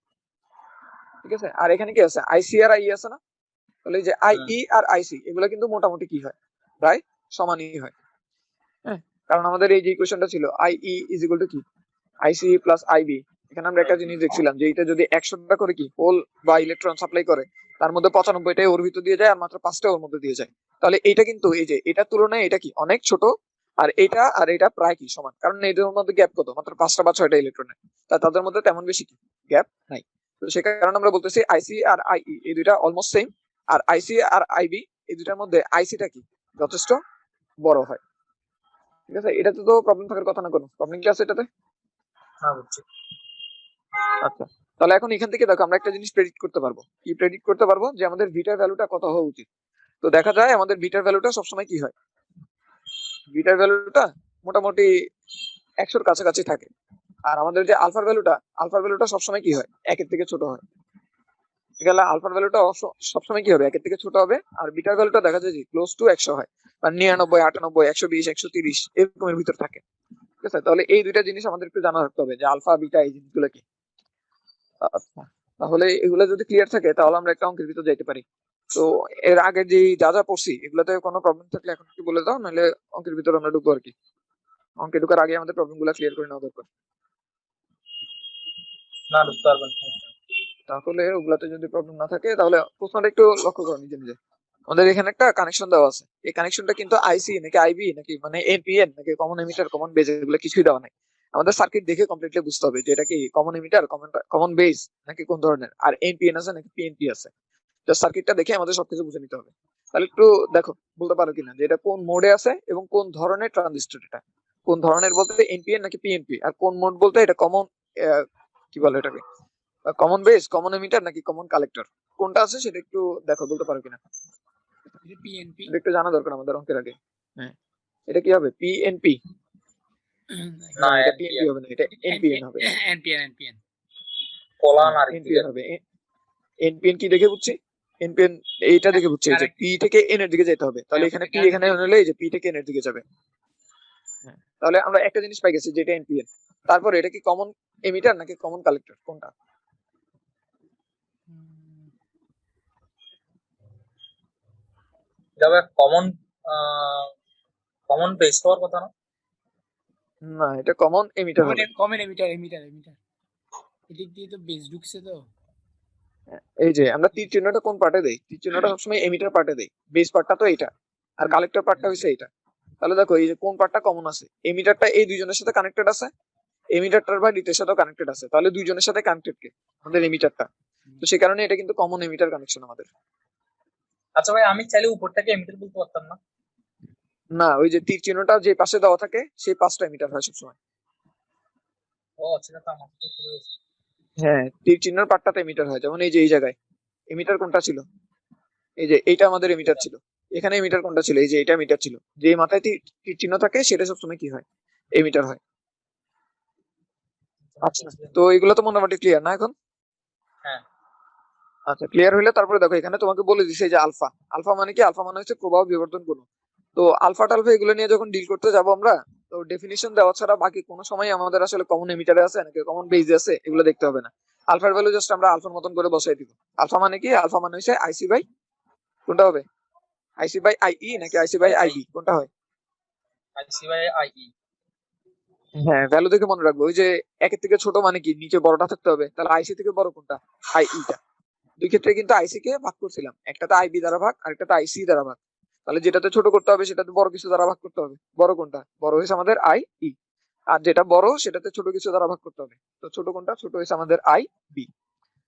ঠিক আছে, আর এখানে কি আছে, আইসি আর আই আছে না, তাহলে এই যে আইই আর আইসি এগুলো কিন্তু মোটামুটি কি হয়, প্রায় সমানই হয়। হ্যাঁ, কারণ আমাদের এই যে ইকুয়েশনটা ছিল আইই ইজ ইকুয়াল টু কি, আইসি প্লাস আইবি। এখানে আমরা একটা জিনিস দেখছিলাম, যে এটা যদি 100টা করে কি হোল বা ইলেকট্রন সাপ্লাই করে, তার মধ্যে 95টাই ওর ভিতর দিয়ে যায়, আর মাত্র 5টা ওর মধ্যে দিয়ে যায়। তাহলে এটা কিন্তু এই যে এটার তুলনায় এটা কি অনেক ছোট, আর এটা প্রায় কি সমান, কারণ এদের মধ্যে গ্যাপ কত, মাত্র 5টা বা 6টা ইলেকট্রনের, তাদের মধ্যে তেমন বেশি কি গ্যাপ নাই। তো সে কারণে আমরা বলতেছি আইসি আর আইই এই দুইটা অলমোস্ট সেম, আর আইসি আর আইবি এই দুইটার মধ্যে আইসিটা কি যথেষ্ট বড় হয়। ঠিক আছে, এটাতে তো প্রবলেম থাকার কথা না, কোনো প্রবলেম কি আছে এটাতে? হ্যাঁ, বুঝছি। আচ্ছা, তাহলে এখন এখান থেকে দেখো আমরা একটা জিনিস প্রেডিক্ট করতে পারবো, কি প্রেডিক্ট করতে পারবো, যে আমাদের বিটার ভ্যালুটা কত হওয়া উচিত। তো দেখা যায় আমাদের বিটার ভ্যালুটা সবসময় কি হয়, বিটার ভ্যালুটা মোটামুটি 100-র কাছাকাছি থাকে। আর আমাদের যে আলফার ভ্যালুটা সবসময় কি হয়, 1-এর থেকে ছোট হয়। গেলে আলফার ভ্যালুটা সবসময় কি হবে, 1-এর থেকে ছোট হবে। আর বিটার ভ্যালুটা দেখা যায় যে ক্লোজ টু 100 হয়, বা 99, 98, 120, 130 এরকমের ভিতর থাকে। ঠিক আছে, তাহলে এই দুইটা জিনিস আমাদের একটু জানা রাখতে হবে, যে আলফা বিটা এই জিনিসগুলো কি। আচ্ছা, তাহলে এগুলো যদি ক্লিয়ার থাকে, তাহলে আমরা একটা অঙ্কের ভিতর যাইতে পারি। তো এর আগে যে যা যা পড়ছি এগুলোতে কোনো প্রবলেম থাকলে এখন কি বলে দাও, নাহলে অঙ্কের ভিতর আমরা ঢুকবো আর কি। অঙ্কে ঢুকার আগে আমাদের প্রবলেম গুলো ক্লিয়ার করে নেওয়া দরকার। না, ঢুকতে পারবেন। তাহলে ওগুলাতে যদি প্রবলেম না থাকে তাহলে প্রশ্নটা একটু লক্ষ্য করো নিজে নিজে। আমাদের এখানে একটা কানেকশন দেওয়া আছে, এই কানেকশনটা কিন্তু আইসি নাকি আইবি নাকি মানে এনপিএন নাকি কমন এমিটার কমন বেজ এগুলো কিছুই দেওয়া নাই। আমাদের সার্কিট দেখে কমপ্লিটলি বুঝতে হবে যে এটা কি কমন এমিটার কমন বেজ নাকি কোন ধরনের, আর এনপিএন আছে নাকি পিএনপি আছে। জাস্ট সার্কিটটা দেখে আমাদের সবকিছু বুঝে নিতে হবে। তাহলে একটু দেখো বলতে পারো কিনা যে এটা কোন মোডে আছে এবং কোন ধরনের ট্রানজিস্টর, এটা কোন ধরনের বলতে এনপিএন নাকি পিএনপি, আর কোন মোড বলতে এটা কমন কি বলে এটাকে কমন বেস কমন এমিটার নাকি কমন কালেক্টর, কোনটা আছে সেটা একটু দেখো বলতে পারো কিনা। এটা পিএনপি। এটা একটু জানা দরকার আমাদের অঙ্কের আগে। হ্যাঁ, এটা কি হবে পিএনপি? না না, এটা পিএনপি এনপিএন হবে না, এটা এনপিএন হবে। এনপিএন এনপিএন কোলান আর কি এনপিএন হবে। এনপিএন কি দেখে বুঝছি? এনপিএন এইটা দেখে বুঝছি যে পি থেকে এন এর দিকে যেতে হবে, তাহলে এখানে পি এখানে হলে এই যে পি থেকে এন এর দিকে যাবে। হ্যাঁ, তাহলে আমরা একটা জিনিস পাই গেছি যেটা এনপিএন। তারপর এটা কি কমন এমিটার নাকি কমন কালেক্টর কোনটা? যাবে কমন কমন বেস হওয়ার কথা না? না, এটা কমন এমিটার হবে। কমন এমিটার এমিটার এমিটার এদিক দিয়ে তো বেস ঢুকছে তো। এই যে আমরা তীর চিহ্নটা কোন পার্টে দেই? তীর চিহ্নটা সবসময় এমিটার পার্টে দেই, বেস পার্টটা তো এইটা আর কালেক্টর পার্টটা হইছে এইটা। তাহলে দেখো এই যে কোন পার্টটা কমন আছে, এমিটারটা এই দুইজনের সাথে কানেক্টেড আছে, এমিটারটার বা ডিটের সাথেও কানেক্টেড আছে, তাহলে দুইজনের সাথে কানেক্টেড কে আমাদের এমিটারটা, তো সেই কারণে এটা কিন্তু কমন এমিটার কানেকশন আমাদের। আচ্ছা ভাই, আমি চাইলে উপরটাকে এমিটার বলতে পারতাম না? না, ওই যে তীর চিহ্নটা যে পাশে দেওয়া থাকে সেই পাঁচটা এমিটার হয় সবসময়। ও আচ্ছা, এটা তো আমার কাছে শুরু হয়েছে। হ্যাঁ, তীর চিহ্নের পার্টটাতে এমিটার হয়, যেমন এই যে এই জায়গায় এমিটার কোনটা ছিল, এই যে এইটা আমাদের এমিটার ছিল, এখানে এমিটার কোনটা ছিল, এই যে এটা এমিটার ছিল, যে মাথায় তীর চিহ্ন থাকে সেটা সবসময় কি হয়, এমিটার হয়। আচ্ছা, তো এগুলো তো মোটামুটি ক্লিয়ার না এখন? হ্যাঁ। আচ্ছা, ক্লিয়ার হইলে তারপরে দেখো এখানে তোমাকে বলে দিছে যে আলফা, আলফা মানে কি? আলফা মানে হচ্ছে প্রবাহ বিবর্তন গুণ। তো আলফা টালফা এগুলো নিয়ে যখন ডিল করতে যাব আমরা, তো ডেফিনিশন দেওয়া ছাড়া বাকি কোনো সময় আমাদের আসলে কমন এমিটারে আছে নাকি কমন বেজে আছে এগুলো দেখতে হবে না। আলফার ভ্যালু জাস্ট আমরা আলফার মতন করে বসাই দিব। আলফা মানে কি? আলফা মানে হচ্ছে আইসি বাই কোনটা হবে, আইসি বাই আইই নাকি আইসি বাই আইবি কোনটা হয়? IC by IE. হ্যাঁ, ভ্যালু দেখে মনে রাখবো, ওই যে একের থেকে ছোট মানে কি নিচে বড়টা থাকতে হবে, তাহলে আইসি থেকে বড় কোনটা? আইইটা। দুই ক্ষেত্রে কিন্তু আইসি কে ভাগ করছিলাম, একটাতে আইবি দ্বারা ভাগ আর একটাতে আইসি দ্বারা ভাগ। তাহলে যেটাতে ছোট করতে হবে সেটাতে বড় কিছু দ্বারা ভাগ করতে হবে। বড় কোনটা? বড় হয়েছে আমাদের আই ই। আর যেটা বড় সেটাতে ছোট কিছু দ্বারা ভাগ করতে হবে। তো ছোট কোনটা? ছোট হয়েছে আমাদের আই বি।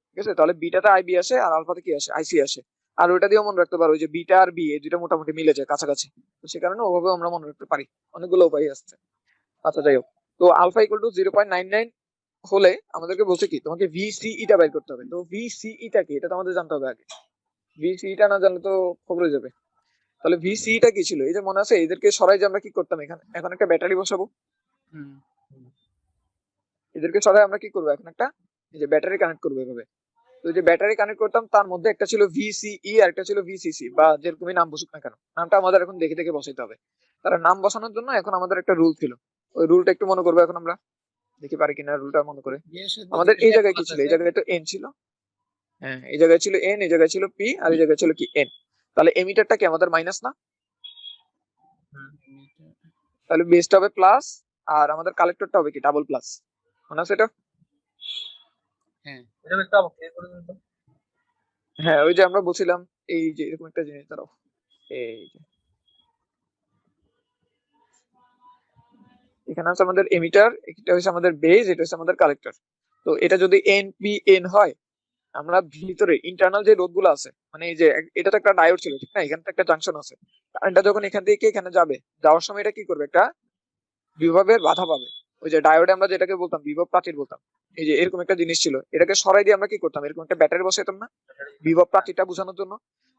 ঠিক আছে, তাহলে বিটাতে আইবি আসে আর আলফাতে কি আসে? আইসি আসে। আর ওইটা দিয়েও মনে রাখতে পারো যে বিটা আর বি এই দুইটা মোটামুটি মিলে যায় কাছাকাছি, তো সে কারণে ওভাবে আমরা মনে রাখতে পারি। অনেকগুলো উপায় আসছে। আচ্ছা, যাই হোক, তো আলফা ইকুয়াল টু 0.99 হলে আমাদেরকে বলছে কি তোমাকে ভিসিইটা বের করতে হবে। তো ভিসিইটা কি এটা তো আমাদের জানতে হবে আগে। ভিসিইটা না জানলে তো খবর হয়ে যাবে। তাহলে ভিসিইটা কি ছিল? এই যে মনে আছে এদেরকে সরাই যে আমরা কি করতাম, এখানে এখন একটা ব্যাটারি বসাবো, এদেরকে সরাই আমরা কি করবো, এখন একটা এই যে ব্যাটারি কানেক্ট করবো এভাবে। তো যে ব্যাটারি কানেক্ট করতাম তার মধ্যে একটা ছিল ভিসিই আর একটা ছিল ভিসিসি, বা যেরকমই নাম বসুক না কেন, নামটা আমাদের এখন দেখে দেখে বসাইতে হবে। তারা নাম বসানোর জন্য এখন আমাদের একটা রুল ছিল, ওই রুলটা একটু মনে করবো এখন আমরা, দেখি পারি কিনা রুলটা মনে করে। আমাদের এই জায়গায় কি ছিল? এই জায়গায় তো এন ছিল। হ্যাঁ, এই জায়গায় ছিল এন, এই জায়গায় ছিল পি, আর এই জায়গায় ছিল কি এন। তাহলে এমিটারটা কি আমাদের মাইনাস না? তাহলে বেসটা হবে প্লাস আর আমাদের কালেক্টরটা হবে কি ডাবল প্লাস। মনে আছে এটা? হ্যাঁ, এটা একটু আবার ক্লিয়ার করে দিন তো। হ্যাঁ, ওই যে আমরা বলছিলাম এই যে এরকম একটা জিনিস দাঁড়াও, এই যে এখানে আছে আমাদের এমিটার, এটা হচ্ছে আমাদের বেস, এটা হচ্ছে আমাদের কালেক্টর। তো এটা যদি এন পি এন হয়, আমরা ভিতরে ইন্টারনাল যে রোধ গুলো আছে, মানে এই যে এটা তো একটা ডায়োড ছিল ঠিক না, এখানে তো একটা জাংশন আছে, কারেন্টটা যখন এখান থেকে এখানে যাবে, যাওয়ার সময় এটা কি করবে, একটা বিভবের বাধা পাবে। ওই যে ডায়োডে আমরা যেটাকে বলতাম বিভব প্রাচীর বলতাম, এই যে এরকম একটা জিনিস ছিল, এটাকে সরাই দিয়ে আমরা কি করতাম, এরকম একটা ব্যাটারি বসাইতাম না বিভব প্রাচীরটা বোঝানোর জন্য।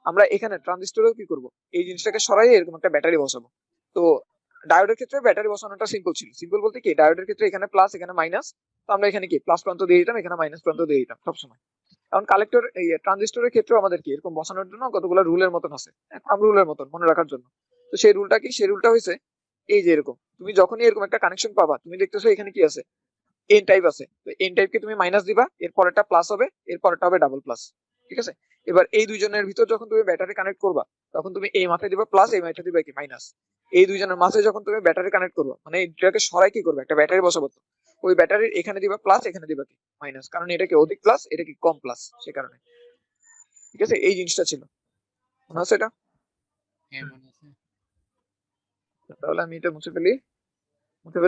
আমরা এখানে ট্রানজিস্টরেও কি করব, এই জিনিসটাকে সরাই এরকম একটা ব্যাটারি বসাবো। তো ডায়োডের ক্ষেত্রে ব্যাটারি বসানোটা সিম্পল ছিল। সিম্পল বলতে কি, ডায়োডের ক্ষেত্রে এখানে প্লাস এখানে মাইনাস, তো আমরা এখানে কি প্লাস প্রান্ত দিয়ে দিতাম, এখানে মাইনাস প্রান্ত দিয়ে দিতাম সবসময়। কারণ কালেক্টর এই ট্রানজিস্টরের ক্ষেত্রে আমাদের কি এরকম বসানোর জন্য কতগুলো রুলের মতন আছে, থাম্ব রুলের মতন মনে রাখার জন্য। তো সেই রুলটা কি, সেই রুলটা হয়েছে এই যে এরকম, তুমি যখনই এরকম একটা কানেকশন পাবা, তুমি দেখতেছো এখানে কি আছে, এন টাইপ আছে, তো এন টাইপকে তুমি মাইনাস দিবা, এর পরেরটা প্লাস হবে, এর পরেরটা হবে ডাবল প্লাস। ঠিক আছে, এবার এই দুইজনের ভিতর যখন তুমি ব্যাটারি কানেক্ট করবা, তখন তুমি এই মাথায় দিবা প্লাস, এই মাথায় দিবা কি মাইনাস। এই দুইজনের মাঝে যখন তুমি ব্যাটারি কানেক্ট করবা, মানে এটাকে সরাই কি করবে, একটা ব্যাটারি বসাবো, ওই ব্যাটারির এখানে দিবা প্লাস, এখানে দিবা কি মাইনাস, কারণ এটা কি অধিক প্লাস, এটা কি কম প্লাস, সে কারণে। ঠিক আছে, এই জিনিসটা ছিল, মনে আছে এটা? হ্যাঁ মনে আছে। তাহলে আমি এটা মুছে ফেলি।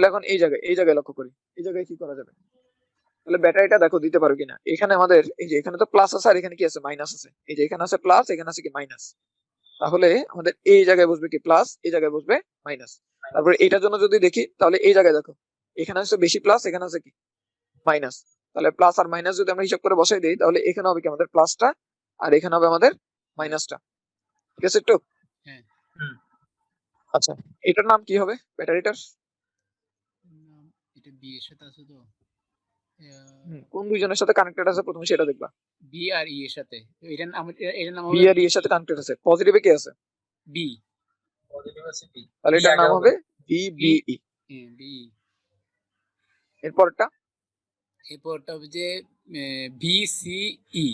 এখন এই জায়গায় লক্ষ্য করি, এই জায়গায় কি করা যাবে। তাহলে ব্যাটারিটা দেখো দিতে পারো কিনা। এখানে আমাদের এই যে এখানে তো প্লাস আছে আর এখানে কি আছে মাইনাস আছে, এই যে এখানে আছে প্লাস, এখানে আছে কি মাইনাস। তাহলে আমাদের এই জায়গায় বসবে কি প্লাস, এই জায়গায় বসবে মাইনাস। তারপরে এটার জন্য যদি দেখি তাহলে এই জায়গায় দেখো এখানে আছে বেশি প্লাস, এখানে আছে কি মাইনাস। তাহলে প্লাস আর মাইনাস যদি আমরা হিসাব করে বসাই দিই তাহলে এখানে হবে কি আমাদের প্লাসটা আর এখানে হবে আমাদের মাইনাসটা। ঠিক আছে একটু? হ্যাঁ। আচ্ছা, এটার নাম কি হবে ব্যাটারিটার? নাম এটা বি এর সাথে আছে তো, কোন দুইজনের সাথে কানেক্টেড আছে প্রথমে সেটা দেখবা। বি আর ই এর সাথে। তো এটার নাম বি হবে আর ই এর সাথে কানেক্টেড আছে, পজিটিভে কি আছে? বি। পজিটিভ আছে বি। তাহলে এটার নাম হবে VBE। হ্যাঁ বি। এরপরটা এরপরটা হবে যে VCE।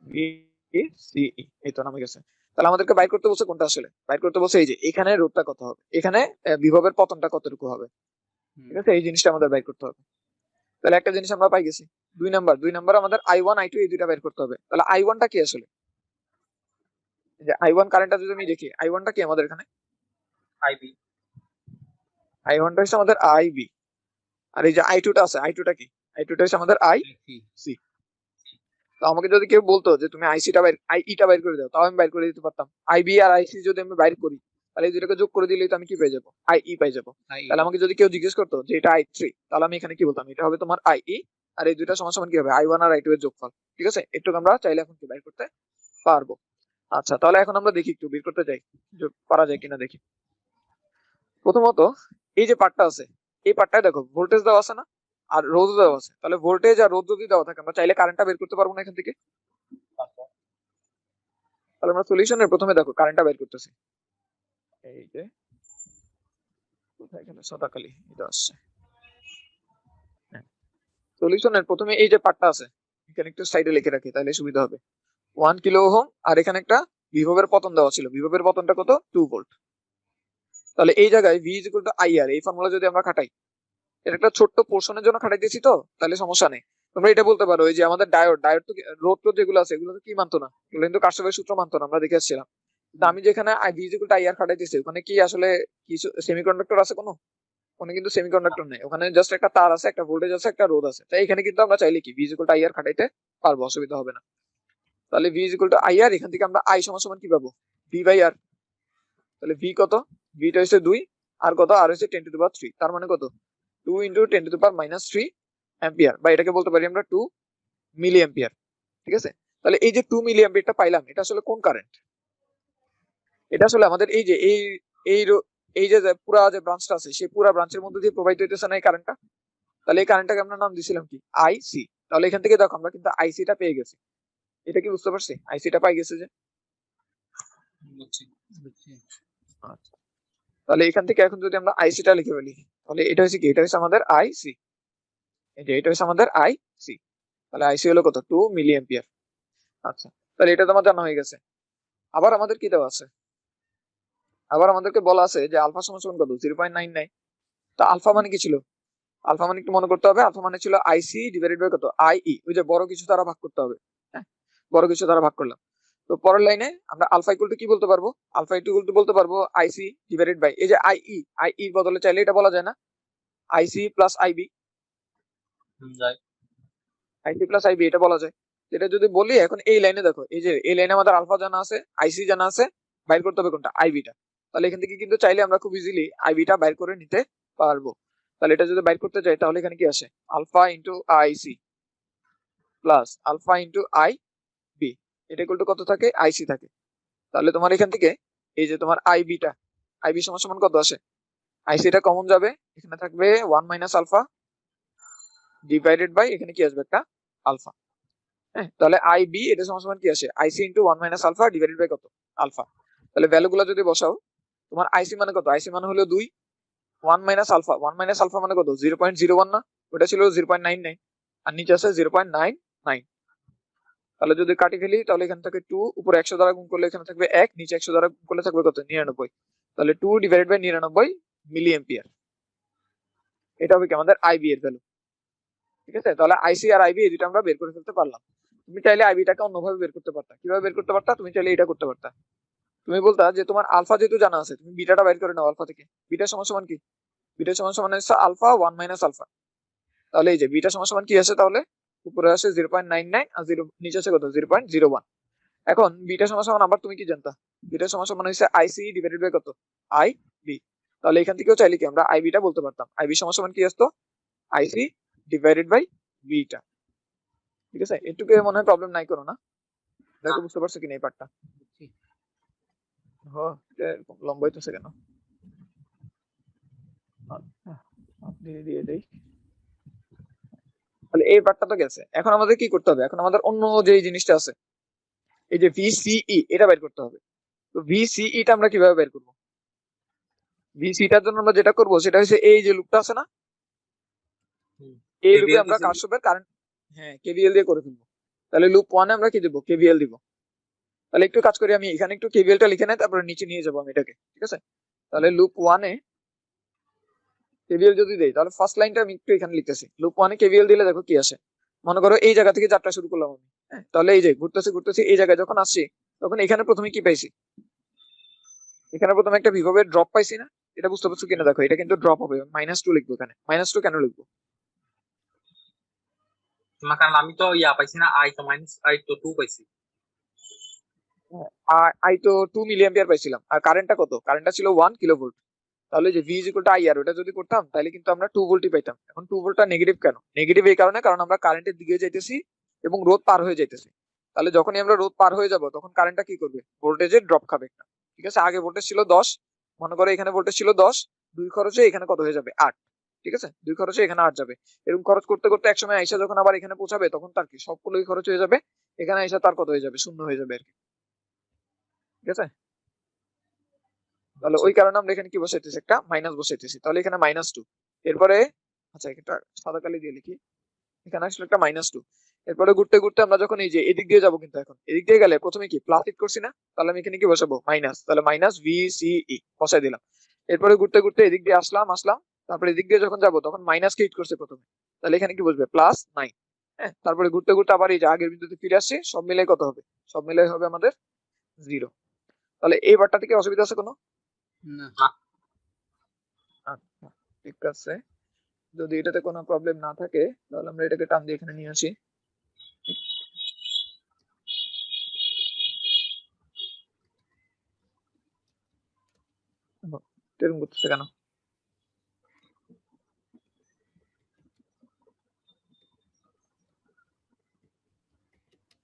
VCE, এই তো নামে গেছে। তাহলে আমাদেরকে বাইর করতে বলছে কোনটা, আসলে বাইর করতে বলছে এই যে এখানে রোধটা কত হবে, এখানে বিভবের পতনটা কতটুকু হবে। ঠিক আছে, এই জিনিসটা আমাদের বাইর করতে হবে। তাহলে একটা জিনিস আমরা পাই গেছি, দুই নাম্বার আমাদের I1 I2 এই দুইটা বের করতে হবে। তাহলে I1টা কি আসলে, যে I1 কারেন্টটা যদি আমি দেখি, I1টা কি আমাদের এখানে, আইবি। I1টা হচ্ছে আমাদের IB, আর এই যে I2টা আছে, I2টা কি, I2টা হচ্ছে আমাদের IC। তো আমাকে যদি কেউ বলতো যে তুমি IEটা বাইর করে দাও, তাও আমি বাইর করে দিতে পারতাম। IB আর IC যদি আমি বাইর করি তাহলে এই দুটোকে যোগ করে দিলেই তো আমি কি পেয়ে যাবো, IE পাই যাবো। তাহলে আমাকে যদি কেউ জিজ্ঞেস করতো যে এটা I3, তাহলে আমি এখানে কি বলতাম, এটা হবে তোমার IE, আর এই দুইটা সমান সমান কি হবে, I1 আর I2 এর যোগফল। ঠিক আছে, একটু আমরা চাইলে এখন কি বাইর করতে পারবো। আচ্ছা, তাহলে এখন আমরা দেখি একটু বের করতে চাই যে পারা যায় কিনা দেখি। প্রথমত এই যে পার্টটা আছে, এই পার্টটায় দেখো ভোল্টেজ দেওয়া আছে না, আর রোধ দেওয়া আছে। তাহলে ভোল্টেজ আর রোধ যদি দেওয়া থাকে আমরা চাইলে কারেন্টটা বের করতে পারবো না এখান থেকে। তাহলে আমরা সলিউশনের প্রথমে দেখো কারেন্টটা বের করতেছি। এই যে কোথায় গেল সদাকালি, এটা আসছে। সলিউশনের প্রথমে এই যে পার্টটা আছে এখানে একটু সাইডে লিখে রাখি তাহলে সুবিধা হবে। 1 কিলো ওহম, আর এখানে একটা বিভবের পতন দেওয়া ছিল, বিভবের পতনটা কত, 2 ভোল্ট। তাহলে এই জায়গায় V = IR, এই ফর্মুলা যদি আমরা খাটাই, এটা একটা ছোট্ট পোর্শনের জন্য খাটাই দিয়েছি তো, তাহলে সমস্যা নেই। তোমরা এটা বলতে পারো এই যে আমাদের ডায়োড তো রোধ যেগুলো আছে এগুলো তো কি মানতো না, এগুলো কিন্তু কার্শফের সূত্র মানতো না, আমরা দেখে আসছিলাম। কিন্তু আমি যেখানে V = IR খাটাই দিয়েছি ওখানে কি আসলে কিছু সেমিকন্ডাক্টর আছে কোনো? ওখানে কিন্তু সেমিকন্ডাক্টর নেই, ওখানে জাস্ট একটা তার আছে, একটা ভোল্টেজ আছে, একটা রোধ আছে। তাই এখানে কিন্তু আমরা চাইলে কি V = IR খাটাইতে পারবো, অসুবিধা হবে না। তাহলে V = IR, এখান থেকে আমরা I সমান কি পাবো, V/R। তাহলে V কত, Vটা হচ্ছে 2, আর কত, আর হচ্ছে 10⁻3, তার মানে কত, 2 × 10⁻³ অ্যাম্পিয়ার, বা এটাকে বলতে পারি আমরা 2 মিলি অ্যাম্পিয়ার। ঠিক আছে, তাহলে এই যে 2 মিলি অ্যাম্পিয়ারটা পাইলাম, এটা আসলে কোন কারেন্ট? এটা আসলে আমাদের এই যে এই যে পুরা যে ব্রাঞ্চটা আছে সেই পুরা ব্রাঞ্চের মধ্যে দিয়ে প্রবাহিত হইতেছে না এই কারেন্টটা। তাহলে এই কারেন্টটাকে আমরা নাম দিয়েছিলাম কি, IC। তাহলে এখান থেকে দেখো আমরা কিন্তু IC-টা পেয়ে গেছি। এটা কি বুঝতে পারছি, IC-টা পাই গেছে যে। আচ্ছা, তাহলে এখান থেকে এখন যদি আমরা IC-টা লিখে ফেলি তাহলে এটা হচ্ছে কি, এটা হচ্ছে আমাদের IC, এই যে এটা হচ্ছে আমাদের IC। তাহলে IC হলো কত, 2 মিলি অ্যাম্পিয়ার। আচ্ছা, তাহলে এটা তো আমার জানা হয়ে গেছে। আবার আমাদের কি দেওয়া আছে, আবার আমাদেরকে বলা আছে যে আলফা সমান কত, 0.99। তা আলফা মানে কি ছিল, আলফা মানে একটু মনে করতে হবে, আলফা মানে ছিল IC ডিভাইডেড বাই কত, IE, ওই যে বড় কিছু দ্বারা ভাগ করতে হবে। হ্যাঁ, বড় কিছু দ্বারা ভাগ করলাম। তো পরের লাইনে আমরা আলফা ইকুয়াল টু কি বলতে পারবো, আলফা ইকুয়াল টু বলতে পারবো IC ডিভাইডেড বাই এই যে IE বদলে চাইলে এটা বলা যায় না, IC plus IB, IC plus IB এটা বলা যায়। এটা যদি বলি এখন এই লাইনে দেখো, এই যে এই লাইনে আমাদের আলফা জানা আছে, IC জানা আছে, বাইর করতে হবে কোনটা, IB-টা। তাহলে এখান থেকে কিন্তু চাইলে আমরা খুব ইজিলি IB-টা বাইর করে নিতে পারবো। তাহলে এটা যদি বাইর করতে চাই তাহলে এখানে কি আসে, alpha into IC plus alpha into IB, এটা ইকুয়াল টু কত থাকে, IC থাকে। তাহলে তোমার এখান থেকে এই যে তোমার IB সমান কত আসে, IC-টা কমন যাবে, এখানে থাকবে 1 মাইনাস আলফা ডিভাইডেড বাই এখানে কি আসবে, একটা আলফা। হ্যাঁ, তাহলে IB এটা সমান কি আসে, IC into 1 minus alpha divided by কত, আলফা। তাহলে ভ্যালুগুলো যদি বসাও, তোমার IC মানে কত, IC মানে হলো 2, 1 মাইনাস আলফা মানে কত, 0.01 না, ওটা ছিল 0.99, আর নিচে আছে 0.99। তাহলে যদি কাটি ফেলি তাহলে এখানে থাকে 2, উপরে 100 দ্বারা গুণ করলে এখানে থাকবে 1, নিচে 100 দ্বারা গুণ করলে থাকবে কত, 99। তাহলে 2 ডিভাইডেড বাই 99 মিলি অ্যাম্পিয়ার। এটা হবে কি আমাদের আইবি এর ভ্যালু। ঠিক আছে, তাহলে আইসি আর আইবি এই দুটো আমরা বের করে ফেলতে পারলাম। তুমি চাইলে আইবিটাকে অন্যভাবে বের করতে পারতা। কিভাবে বের করতে পারতা? তুমি চাইলে এটা করতে পারতা, তুমি বলতা যে তোমার আলফা যেহেতু জানা আছে, তুমি বিটাটা বাইর করে নাও আলফা থেকে। বিটা সমান সমান কি? বিটা সমান সমান হচ্ছে আলফা 1 মাইনাস আলফা। তাহলে এই যে বিটা সমান সমান কি আছে, তাহলে উপরে আসে 0.99 আর জিরো নিচে আছে কত 0.01। এখন বিটা সমান সমান আবার তুমি কি জানতা? বিটা সমান সমান হচ্ছে আইসি ডিভাইডেড বাই কত? I B. তাহলে এখান থেকেও চাইলে কি আমরা আইবিটা বলতে পারতাম। আইবি সমান সমান কি আসতো? IC divided by beta. ঠিক আছে, এটুকু মনে হয় প্রবলেম নাই কোনো না? দেখো বুঝতে পারছো কিনা এই পার্টটা? হ্যাঁ, এটা এরকম লম্বা হইতেছে কেন? দিয়ে দিয়ে দেই। তাহলে এই পার্টটা তো গেছে। এখন আমাদের কি করতে হবে? এখন আমাদের অন্য যে জিনিসটা আছে, এই যে ভিসিই, এটা বের করতে হবে। তো ভিসিইটা আমরা কিভাবে বের করবো? ভিসিটার জন্য আমরা যেটা করবো সেটা হচ্ছে এই যে লুপটা আছে না, এই লুপে আমরা কারশফের কারেন্ট, হ্যাঁ, কেভিএল দিয়ে করে ফেলবো। তাহলে লুপ 1 এ আমরা কি দেবো? কেভিএল দিব। তাহলে একটু কাজ করি, আমি এখানে একটু কেভিএলটা লিখে নেই, তারপরে নিচে নিয়ে যাবো আমি এটাকে। ঠিক আছে, তাহলে লুপ 1 এ কেভিএল যদি দেই, তাহলে ফার্স্ট লাইনটা আমি একটু এখানে লিখতেছি। লুপ 1 এ কেভিএল দিলে দেখো কি আসে। মনে করো এই জায়গা থেকে যাত্রা শুরু করলাম আমি, হ্যাঁ, তাহলে এই যে ঘুরতেছি ঘুরতেছি এই জায়গায় যখন আসছি, তখন এখানে প্রথমে কি পাইছি? এখানে প্রথমে একটা বিভবের ড্রপ পাইছি না? এটা বুঝতে পারছো কিনা দেখো, এটা কিন্তু ড্রপ হবে, -2 লিখবো এখানে। -2 কেন লিখবো? না, কারণ আমি তো ইয়া পাইছি না, আই তো মাইনাস আই তো 2 পাইছি। আই তো 2 মিলিঅ্যাম্পিয়ার পাইছিলাম, আর কারেন্টটা কত? কারেন্টটা ছিল 1 কিলোভোল্ট। তাহলে যে ভি ইকুয়াল টু আই আর, ওটা যদি করতাম তাহলে কিন্তু আমরা 2 ভোল্টই পাইতাম। এখন 2 ভোল্টটা নেগেটিভ কেন? নেগেটিভ এই কারণে, কারণ আমরা কারেন্টের দিকে যাইতেছি এবং রোধ পার হয়ে যাইতেছি। তাহলে যখনই আমরা রোধ পার হয়ে যাব, তখন কারেন্টটা কি করবে? ভোল্টেজের ড্রপ খাবে একটা। ঠিক আছে, আগে ভোল্টেজ ছিল 10, মনে করো এখানে ভোল্টেজ ছিল 10, 2 খরচে এখানে কত হয়ে যাবে? 8। ঠিক আছে, 2 খরচে এখানে 8 যাবে। এরকম খরচ করতে করতে একসময় আইসা যখন আবার এখানে পৌঁছাবে, তখন তার কি সবগুলোই খরচ হয়ে যাবে, এখানে আইসা তার কত হয়ে যাবে? শূন্য হয়ে যাবে আর কি। ঠিক আছে, তাহলে ওই কারণে আমরা এখানে কি বসাইতেছি? একটা মাইনাস বসাইতেছি। তাহলে এখানে -2। এরপরে আচ্ছা, এটা সাদা কালি দিয়ে লিখি, এখানে আসলে একটা -2। এরপরে ঘুরতে ঘুরতে আমরা যখন এই যে এদিক দিয়ে যাবো, কিন্তু এখন এদিক দিয়ে গেলে প্রথমে কি প্লাস হিট করছি না? তাহলে আমি এখানে কি বসাবো? মাইনাস। তাহলে মাইনাস ভিসিই বসাই দিলাম। এরপরে ঘুরতে ঘুরতে এদিক দিয়ে আসলাম আসলাম, তারপরে এদিক দিয়ে যখন যাবো তখন মাইনাস কে হিট করছে প্রথমে, তাহলে এখানে কি বসবে? +9। হ্যাঁ, তারপরে ঘুরতে ঘুরতে আবার এই যে আগের বিন্দুতে ফিরে আসছি, সব মিলে কত হবে? সব মিলে হবে আমাদের 0। তাহলে এই বারটা থেকে অসুবিধা আছে কোনো? না। আচ্ছা, ঠিক আছে, যদি এটাতে কোনো প্রবলেম না থাকে তাহলে আমরা এটাকে টান দিয়ে এখানে নিয়ে আসি। এরকম করতেছে কেন?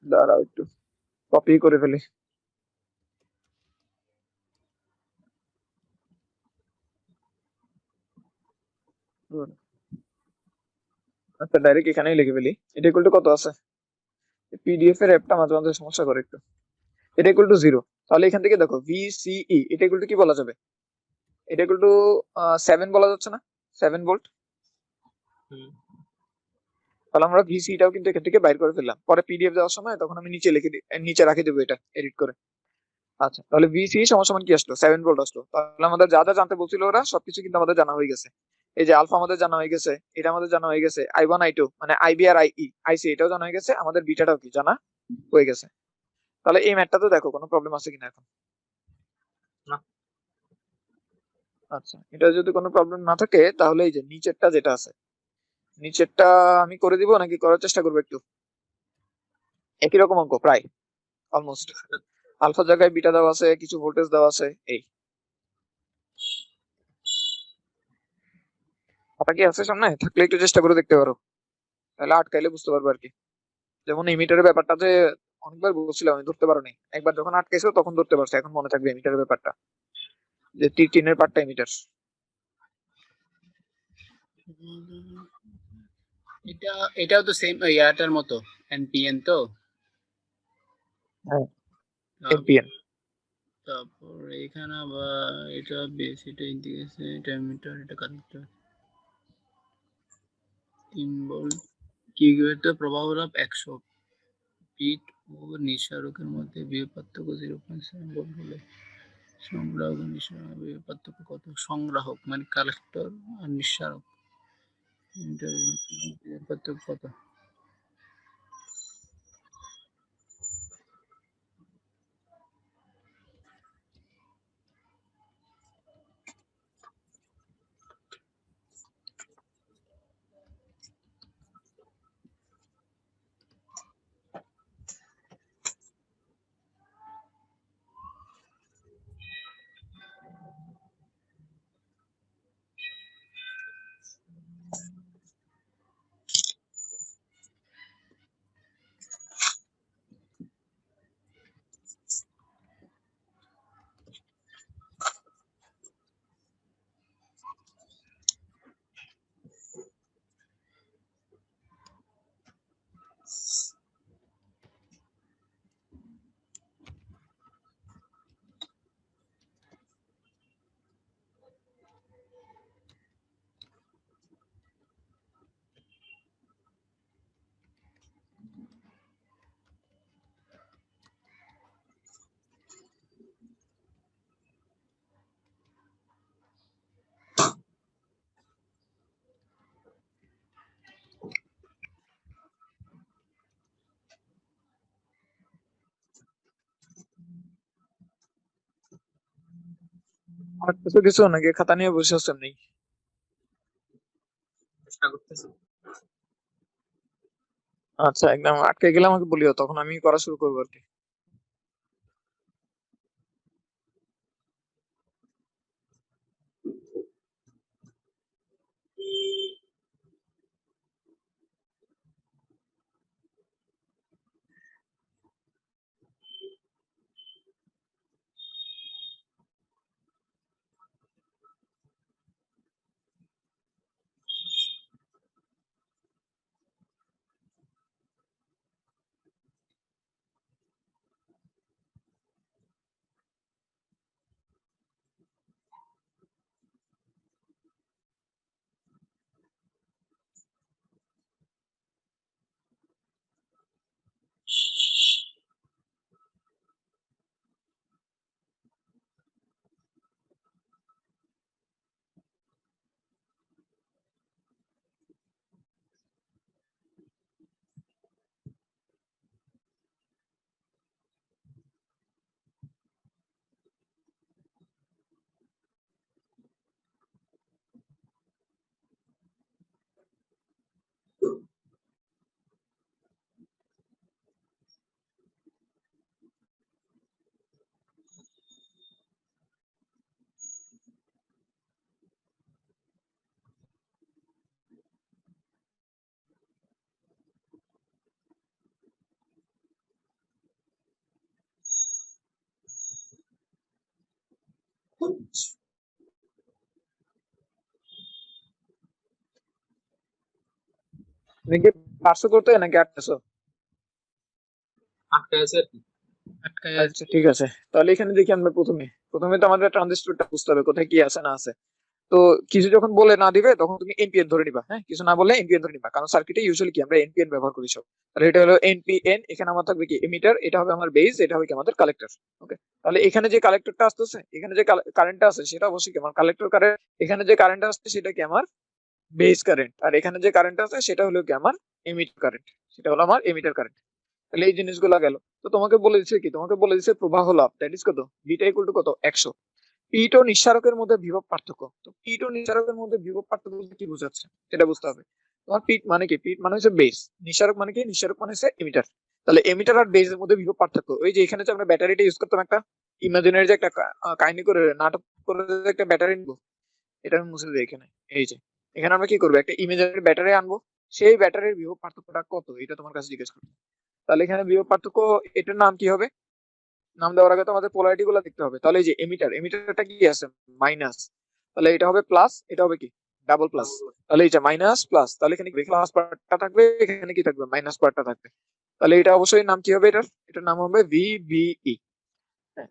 দাঁড়াও একটু কপি করে ফেলি। আচ্ছা, ডাইরেক্ট এখানেই লিখে ফেলি। এটা ইকুয়াল টু কত আছে? পিডিএফ এর অ্যাপটা মাঝে মাঝে সমস্যা করে একটু। এটা ইকুয়াল টু 0। তাহলে এখান থেকে দেখো ভিসিই, এটা ইকুয়াল টু কি বলা যাবে? এটা ইকুয়াল টু 7 বলা যাচ্ছে না? 7 ভোল্ট। তাহলে আমরা ভিসিটাও কিন্তু এখান থেকে বাইর করে ফেললাম। পরে পিডিএফ দেওয়ার সময় তখন আমি নিচে লিখে নিচে রাখে দেবো এটা এডিট করে। আচ্ছা, তাহলে ভিসি সমান সমান কি আসলো? 7 ভোল্ট আসলো। তাহলে আমাদের যা যা জানতে বলছিল ওরা সবকিছু কিন্তু আমাদের জানা হয়ে গেছে। এই যে আলফা আমাদের জানা হয়ে গেছে, এটা আমাদের জানা হয়ে গেছে, I1 I2 মানে আইবি আর আইসি এটাও জানা হয়ে গেছে, আমাদের বিটাটাও কি জানা হয়ে গেছে। তাহলে এই ম্যাথটাতে দেখো কোনো প্রবলেম আছে কিনা এখন? না। আচ্ছা, এটা যদি কোনো প্রবলেম না থাকে তাহলে এই যে নিচেরটা যেটা আছে, নিচেরটা আমি করে দিব নাকি করার চেষ্টা করবো একটু? একই রকম অঙ্ক প্রায় অলমোস্ট। আলফা জায়গায় বিটা দেওয়া আছে, কিছু ভোল্টেজ দেওয়া আছে। এই খাতা কি আছে সামনে? থাকলে একটু চেষ্টা করে দেখতে পারো, তাহলে আটকাইলে বুঝতে পারবো আর কি। যেমন এমিটারের ব্যাপারটা যে অনেকবার বলছিলাম আমি, ধরতে পারো নি। একবার যখন আটকাইছো তখন ধরতে পারছো, এখন মনে থাকবে এমিটারের ব্যাপারটা, যে টিনের পার্টটা এমিটার। এটা এটাও তো সেম ইয়ারটার মতো, এনপিএন তো। হ্যাঁ, এমপিএন। তারপর এখানে আবার এটা বেস, এটা ইন্টিগ্রেশন, এটা মিটার, এটা কানেক্টর। 3 ভোল্ট কিউবের প্রবাহরাপ 100 ফিট ও নিঃসারকের মধ্যে বিভব পার্থক্য 0.7 ভোল্ট হলে সংগ্রাহক ও নিঃসারক বিভব পার্থক্য কত? সংগ্রাহক মানে কালেক্টর আর নিঃসারক এমিটার পার্থক্য কত? আর কিছু কিছু নাকি খাতা নিয়ে বসে আছেন নেই? চেষ্টা করতেছি। আচ্ছা, একদম আটকে গেলে আমাকে বলিও, তখন আমি করা শুরু করবো আর কি। তুমি কি পারছো করতে নাকি আটকেছো? আটকে আছে আর কি। আটকায় আছে। আচ্ছা ঠিক আছে, তাহলে এখানে দেখি আমরা প্রথমে প্রথমে তো আমাদের ট্রানজিস্টরটা বুঝতে হবে কোথায় কি আছে না আছে। তো কিছু যখন বলে না দিবে তখন তুমি এনপিএন ধরে নিবা, হ্যাঁ, কিছু না বললে এনপিএন ধরে নিবা, কারণ সার্কিটে ইউজুয়ালি কি আমরা এনপিএন ব্যবহার করি সব। তাহলে এটা হলো এনপিএন, এখানে আমার থাকবে কি এমিটার, এটা হবে আমার বেস, এটা হবে কি আমাদের কালেক্টর। ওকে, তাহলে এখানে যে কালেক্টরটা আসতেছে, এখানে যে কারেন্টটা আছে সেটা অবশ্যই কি আমার কালেক্টর কারেন্ট, এখানে যে কারেন্ট আসছে সেটা কি আমার বেস কারেন্ট, আর এখানে যে কারেন্ট আছে সেটা হলো কি আমার এমিটার কারেন্ট, সেটা হলো আমার এমিটার কারেন্ট। তাহলে এই জিনিসগুলো গেল। তো তোমাকে বলে দিচ্ছে কি, তোমাকে বলে দিচ্ছে প্রবাহ লাভ দ্যাট ইজ কত, বিটা ইকুয়াল টু কত 100। পিট ও নিঃসারকের মধ্যে বিভব পার্থক্য, তো পিট ও নিঃসারকের মধ্যে বিভব পার্থক্য বলতে কি বোঝাচ্ছে সেটা বুঝতে হবে। তোমার পিট মানে কি, পিট মানে হচ্ছে বেস, নিঃসারক মানে কি, নিঃসারক মানে হচ্ছে এমিটার। তাহলে এমিটার আর বেস এর মধ্যে বিভব পার্থক্য, ওই যে এখানে যে আমরা ব্যাটারিটা ইউজ করতাম একটা ইমাজিনারি যে একটা কাহিনী করে নাটক করে যে একটা ব্যাটারি নিবো, এটা আমি মুছে দিই এখানে। এই যে এখানে আমরা কি করবো, একটা ইমেজিনারি ব্যাটারি আনবো, সেই ব্যাটারির বিভব পার্থক্যটা কত এটা তোমার কাছে জিজ্ঞেস করবো। তাহলে এখানে বিভব পার্থক্য, এটার নাম কি হবে, নাম দেওয়ার আগে তো আমাদের পোলারিটি গুলো দেখতে হবে। তাহলে এই যে এমিটারটা কি আছে, মাইনাস, তাহলে এটা হবে প্লাস, এটা হবে কি ডাবল প্লাস। তাহলে এই যে মাইনাস প্লাস, তাহলে এখানে প্লাস পার্টটা থাকবে, এখানে কি থাকবে মাইনাস পার্টটা থাকবে। তাহলে এটা অবশ্যই নাম কি হবে, এটার নাম হবে ভিবিই।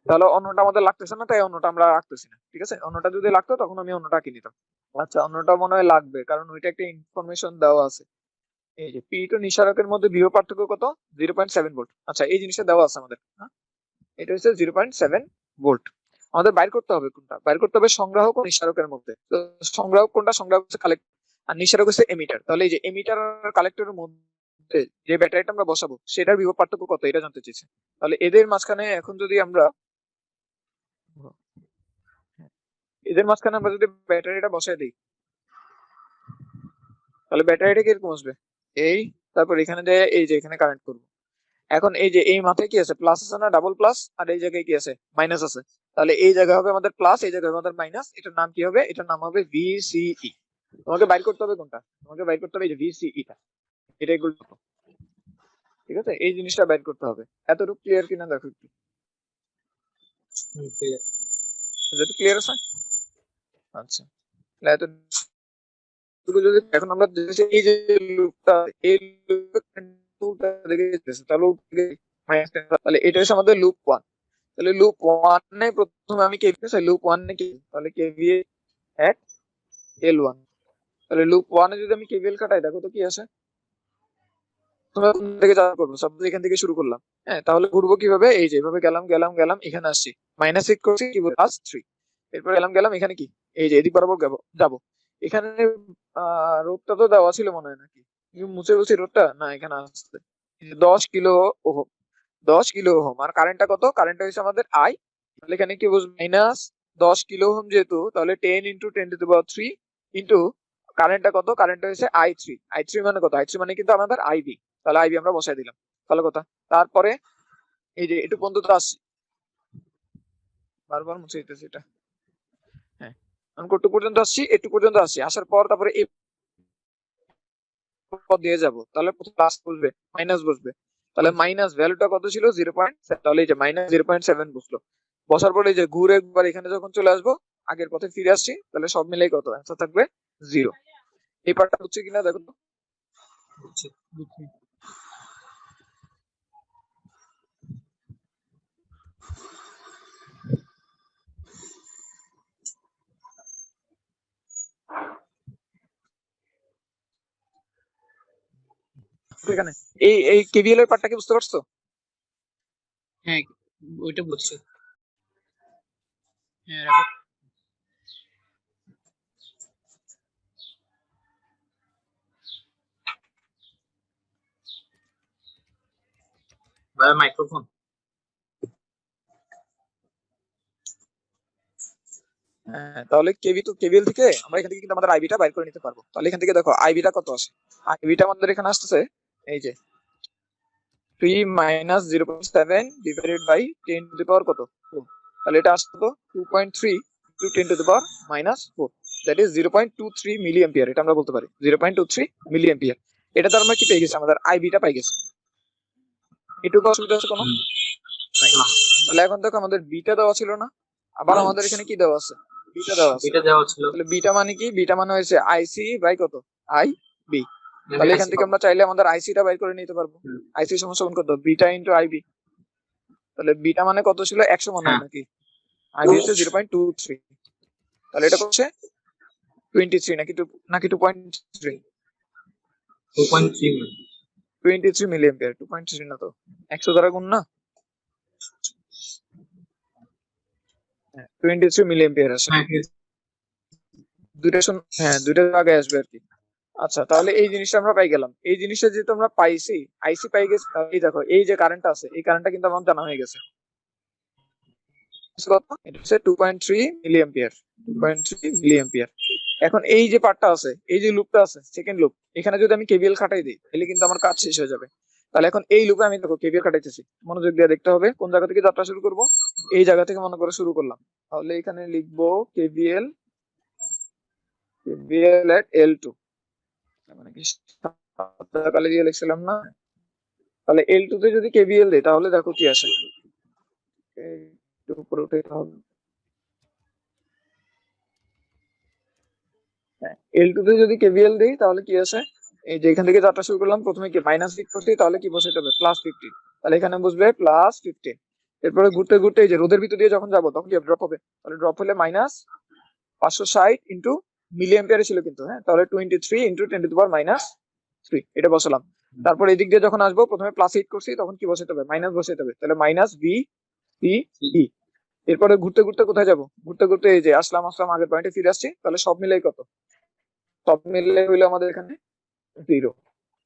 তাহলে অন্যটা আমাদের লাগতেছে না, তাই অন্যটা আমরা রাখতেছি না, ঠিক আছে। অন্যটা যদি লাগতো তখন আমি অন্যটা কিনে নিতাম। আচ্ছা, অন্যটা মনে হয় লাগবে কারণ ওইটা একটা ইনফরমেশন দেওয়া আছে। এই যে পি টু নিঃসারকের মধ্যে বিভব পার্থক্য কত, 0.7 ভোল্ট। আচ্ছা, এই জিনিসটা দেওয়া আছে আমাদের, হ্যাঁ, এটা হচ্ছে 0.7 ভোল্ট। আমাদের বাইর করতে হবে কোনটা, বাইর করতে হবে সংগ্রাহক ও নিঃসারকের মধ্যে। তো সংগ্রাহক কোনটা, সংগ্রাহক হচ্ছে কালেক্টর। আর নিঃসারক হচ্ছে এমিটার। তাহলে এই যে এমিটার আর কালেক্টরের মধ্যে যে ব্যাটারিটা আমরা বসাবো সেটার বিভব পার্থক্য কত এটা জানতে চেয়েছে। তাহলে এদের মাঝখানে এখন যদি আমরা যদি ব্যাটারিটা বসাই দিই তাহলে ব্যাটারিটা কিরকম আসবে, এই তারপর এখানে যে এই যে এখানে কারেন্ট করবো। এখন এই যে এই মাথায় কি আছে, প্লাস আছে না, ডাবল প্লাস, আর এই জায়গায় কি আছে, মাইনাস আছে। তাহলে এই জায়গায় হবে আমাদের প্লাস, এই জায়গায় হবে আমাদের মাইনাস। এটার নাম কি হবে, এটার নাম হবে ভিসিই। তোমাকে বাইর করতে হবে কোনটা, তোমাকে বাইর করতে হবে এই যে ভিসিই টা, এটা এগুলো। ঠিক আছে, এই জিনিসটা বাইর করতে হবে। এতটুকু ক্লিয়ার কিনা দেখো একটু, এতটুকু ক্লিয়ার আছে? আচ্ছা, তাহলে এতটুকু যদি এখন আমরা এই যে লুপটা, এই লুপটা দেখে যেতেছে, তাহলে এটা হচ্ছে আমাদের লুপ 1। তাহলে লুপ 1 এ প্রথমে আমি কেভিএল চাই, লুপ 1 এ কি, তাহলে কেভিএল এট L1। তাহলে লুপ 1 এ যদি আমি কেভিএল কাটাই দেখো তো কি আছে, তোমরা কোন থেকে যা করবো, সাপোজ এখান থেকে শুরু করলাম। হ্যাঁ, তাহলে ঘুরবো কিভাবে, এই যে এভাবে গেলাম গেলাম গেলাম, এখানে আসছি, মাইনাস 6 করছি, কি বলবো +3। এরপর গেলাম গেলাম এখানে কি, এই যে এদিক বরাবর যাবো। এখানে রোডটা তো দেওয়া ছিল মনে হয়, নাকি মুছে বলছি রোডটা, না এখানে আসছে 10 কিলো ওহম, 10 কিলো ওহম। আর কারেন্টটা কত, কারেন্টটা হচ্ছে আমাদের আই। তাহলে এখানে কি বলবো, মাইনাস 10 কিলো ওহম যেহেতু, তাহলে 10 ইন্টু 10⁻³ ইন্টু কারেন্টটা কত, কারেন্টটা হচ্ছে i3। i3 মানে কত, i3 মানে কিন্তু আমাদের আইবি। তাহলে আইবি আমরা বসাই দিলাম। তাহলে কথা, তারপরে এই যে একটু পর্যন্ত তো আসছি, বারবার মুছে দিতেছি এটা। হ্যাঁ, আমি কত পর্যন্ত আসছি, একটু পর্যন্ত আসছি, আসার পর তারপরে এই পদ দিয়ে যাব। তাহলে প্রথম প্লাস বসবে, মাইনাস বসবে। তাহলে মাইনাস ভ্যালুটা কত ছিল, 0.7। তাহলে এই যে মাইনাস 0.7 বসলো। বসার পরে এই যে ঘুরে একবার এখানে যখন চলে আসবো, আগের পথে ফিরে আসছি, তাহলে সব মিলাই কত অ্যান্সার থাকবে, 0। এই পার্টটা হচ্ছে কিনা দেখো তো। এখানে এই এই কেভিএল এর পার্টটা কি বুঝতে পারছো? হ্যাঁ, ওইটা বুঝছি। হ্যাঁ, রাখো। মাইক্রোফোন। হ্যাঁ, তাহলে কেভিএল থেকে আমরা এখান থেকে কিন্তু আমাদের আইবিটা বাইর করে নিতে পারবো। তাহলে এখান থেকে দেখো আইবিটা কত আসে, আইবিটা আমাদের এখানে আসতেছে এই যে 3 minus 0.7 divided by 10 to the power কত, 4। তাহলে এটা আসতো 2.3 to 10 to the power -4, that is 0.23 milli ampere. এটা আমরা বলতে পারি 0.23 মিলি অ্যাম্পিয়ার। এটা তো আমরা কি পেয়ে গেছি, আমাদের আইবিটা পাই গেছি। এটুকু অসুবিধা আছে কোনো নাই। তাহলে এখন দেখো আমাদের বিটা দেওয়া ছিল না, আবার আমাদের এখানে কি দেওয়া আছে, বিটা দেওয়া আছে। এটা দেওয়া ছিল, তাহলে বিটা মানে কি, বিটা মানে হয়েছে আইসি বাই কত, আই বি। তাহলে এখান থেকে আমরা চাইলে আমাদের আইসিটা বাইর করে নিতে পারবো। আইসি সমান কত, বিটা ইন্টু আইবি। তাহলে বিটা মানে কত ছিল, 100 মনে হয় নাকি, আইবি হচ্ছে 0.23। তাহলে এটা হচ্ছে 23 নাকি 2.3, 23 মিলি অ্যাম্পিয়ার। 2.3 না তো, 100 দ্বারা গুণ না, 23 মিলি অ্যাম্পিয়ার আসে। দুইটা আগে আসবে আর কি। আচ্ছা, তাহলে এই জিনিসটা আমরা পাই গেলাম। এই জিনিসটা যেহেতু আমরা পাইছি, আইসি পাই গেছি, তাহলে এই দেখো এই যে কারেন্টটা আছে, এই কারেন্টটা কিন্তু আমার জানা হয়ে গেছে। এটা হচ্ছে 2.3 মিলি অ্যাম্পিয়ার, 2.3 মিলি অ্যাম্পিয়ার। এখন এই যে পার্টটা আছে, এই যে লুপটা আছে, সেকেন্ড লুপ, এখানে যদি আমি কেভিএল খাটাই দিই তাহলে কিন্তু আমার কাজ শেষ হয়ে যাবে। তাহলে এখন এই লুপে আমি দেখো কেভিএল খাটাইতেছি, মনোযোগ দিয়ে দেখতে হবে কোন জায়গা থেকে যাত্রা শুরু করব। এই জায়গা থেকে মনে করে শুরু করলাম, তাহলে এখানে লিখবো কেভিএল এট L2, মানে কি কালে দিয়ে লিখছিলাম না। তাহলে L2 তে যদি কেভিএল দেই তাহলে দেখো কি আসে, একটু উপরে উঠে হবে। L2 তে যদি কেভিএল দেই তাহলে কি আসে, এই যে এখান থেকে যাত্রা শুরু করলাম, প্রথমে কি -50, তাহলে কি বসাইতে হবে +50। তাহলে এখানে বসবে +50। এরপরে ঘুরতে ঘুরতে এই যে রোদের ভিতর দিয়ে যখন যাবো তখন কি ড্রপ হবে, তাহলে ড্রপ হলে -560 ইন্টু মিলি অ্যাম্পিয়ারে ছিল কিন্তু। হ্যাঁ, তাহলে 23 ইন্টু 10 টু দি পাওয়ার -3 এটা বসালাম। তারপর এদিক দিয়ে যখন আসবো, প্রথমে +8 করছি, তখন কি বসাইতে হবে, মাইনাস বসাইতে হবে। তাহলে -VCE। এরপরে ঘুরতে ঘুরতে কোথায় যাবো, ঘুরতে ঘুরতে এই যে আসলাম আগের পয়েন্টে ফিরে আসছি। তাহলে সব মিলাই কত, সব মিলে হইলো আমাদের এখানে 0।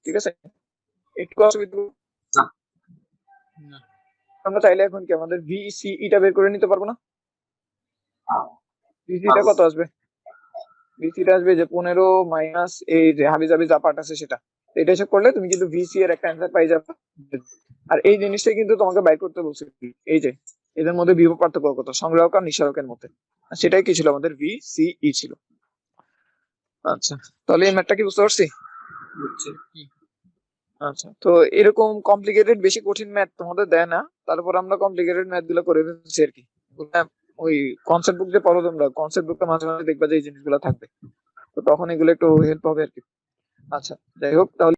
ঠিক আছে, একটু অসুবিধা। না। আমরা চাইলে এখন কি আমাদের ভিসিইটা বের করে নিতে পারবো না? ভিসিটা কত আসবে? ভিসিটা আসবে যে 15 মাইনাস এই যে হাবিজাবি যা পার্ট আছে সেটা। এটা হিসাব করলে তুমি কিন্তু ভিসি এর একটা অ্যান্সার পাই যাবে। আর এই জিনিসটা কিন্তু তোমাকে বাইর করতে বলছে, এই যে এদের মধ্যে বিভব পার্থক্য কত, সংগ্রাহক আর নিঃসারকের মধ্যে। আর সেটাই কি ছিল আমাদের ভিসিই ছিল। আচ্ছা, তাহলে এই ম্যাথটা কি বুঝতে পারছি? আচ্ছা, তো এরকম কমপ্লিকেটেড বেশি কঠিন ম্যাথ তোমাদের দেয় না, তারপর আমরা কমপ্লিকেটেড ম্যাথ গুলো করে ফেলছি আর কি। ওই কনসেপ্ট বুক যে পড়ো তোমরা, কনসেপ্ট বুকটা মাঝে মাঝে দেখবা যে এই জিনিসগুলো থাকবে, তো তখন এগুলো একটু হেল্প হবে আর কি। আচ্ছা, যাই হোক তাহলে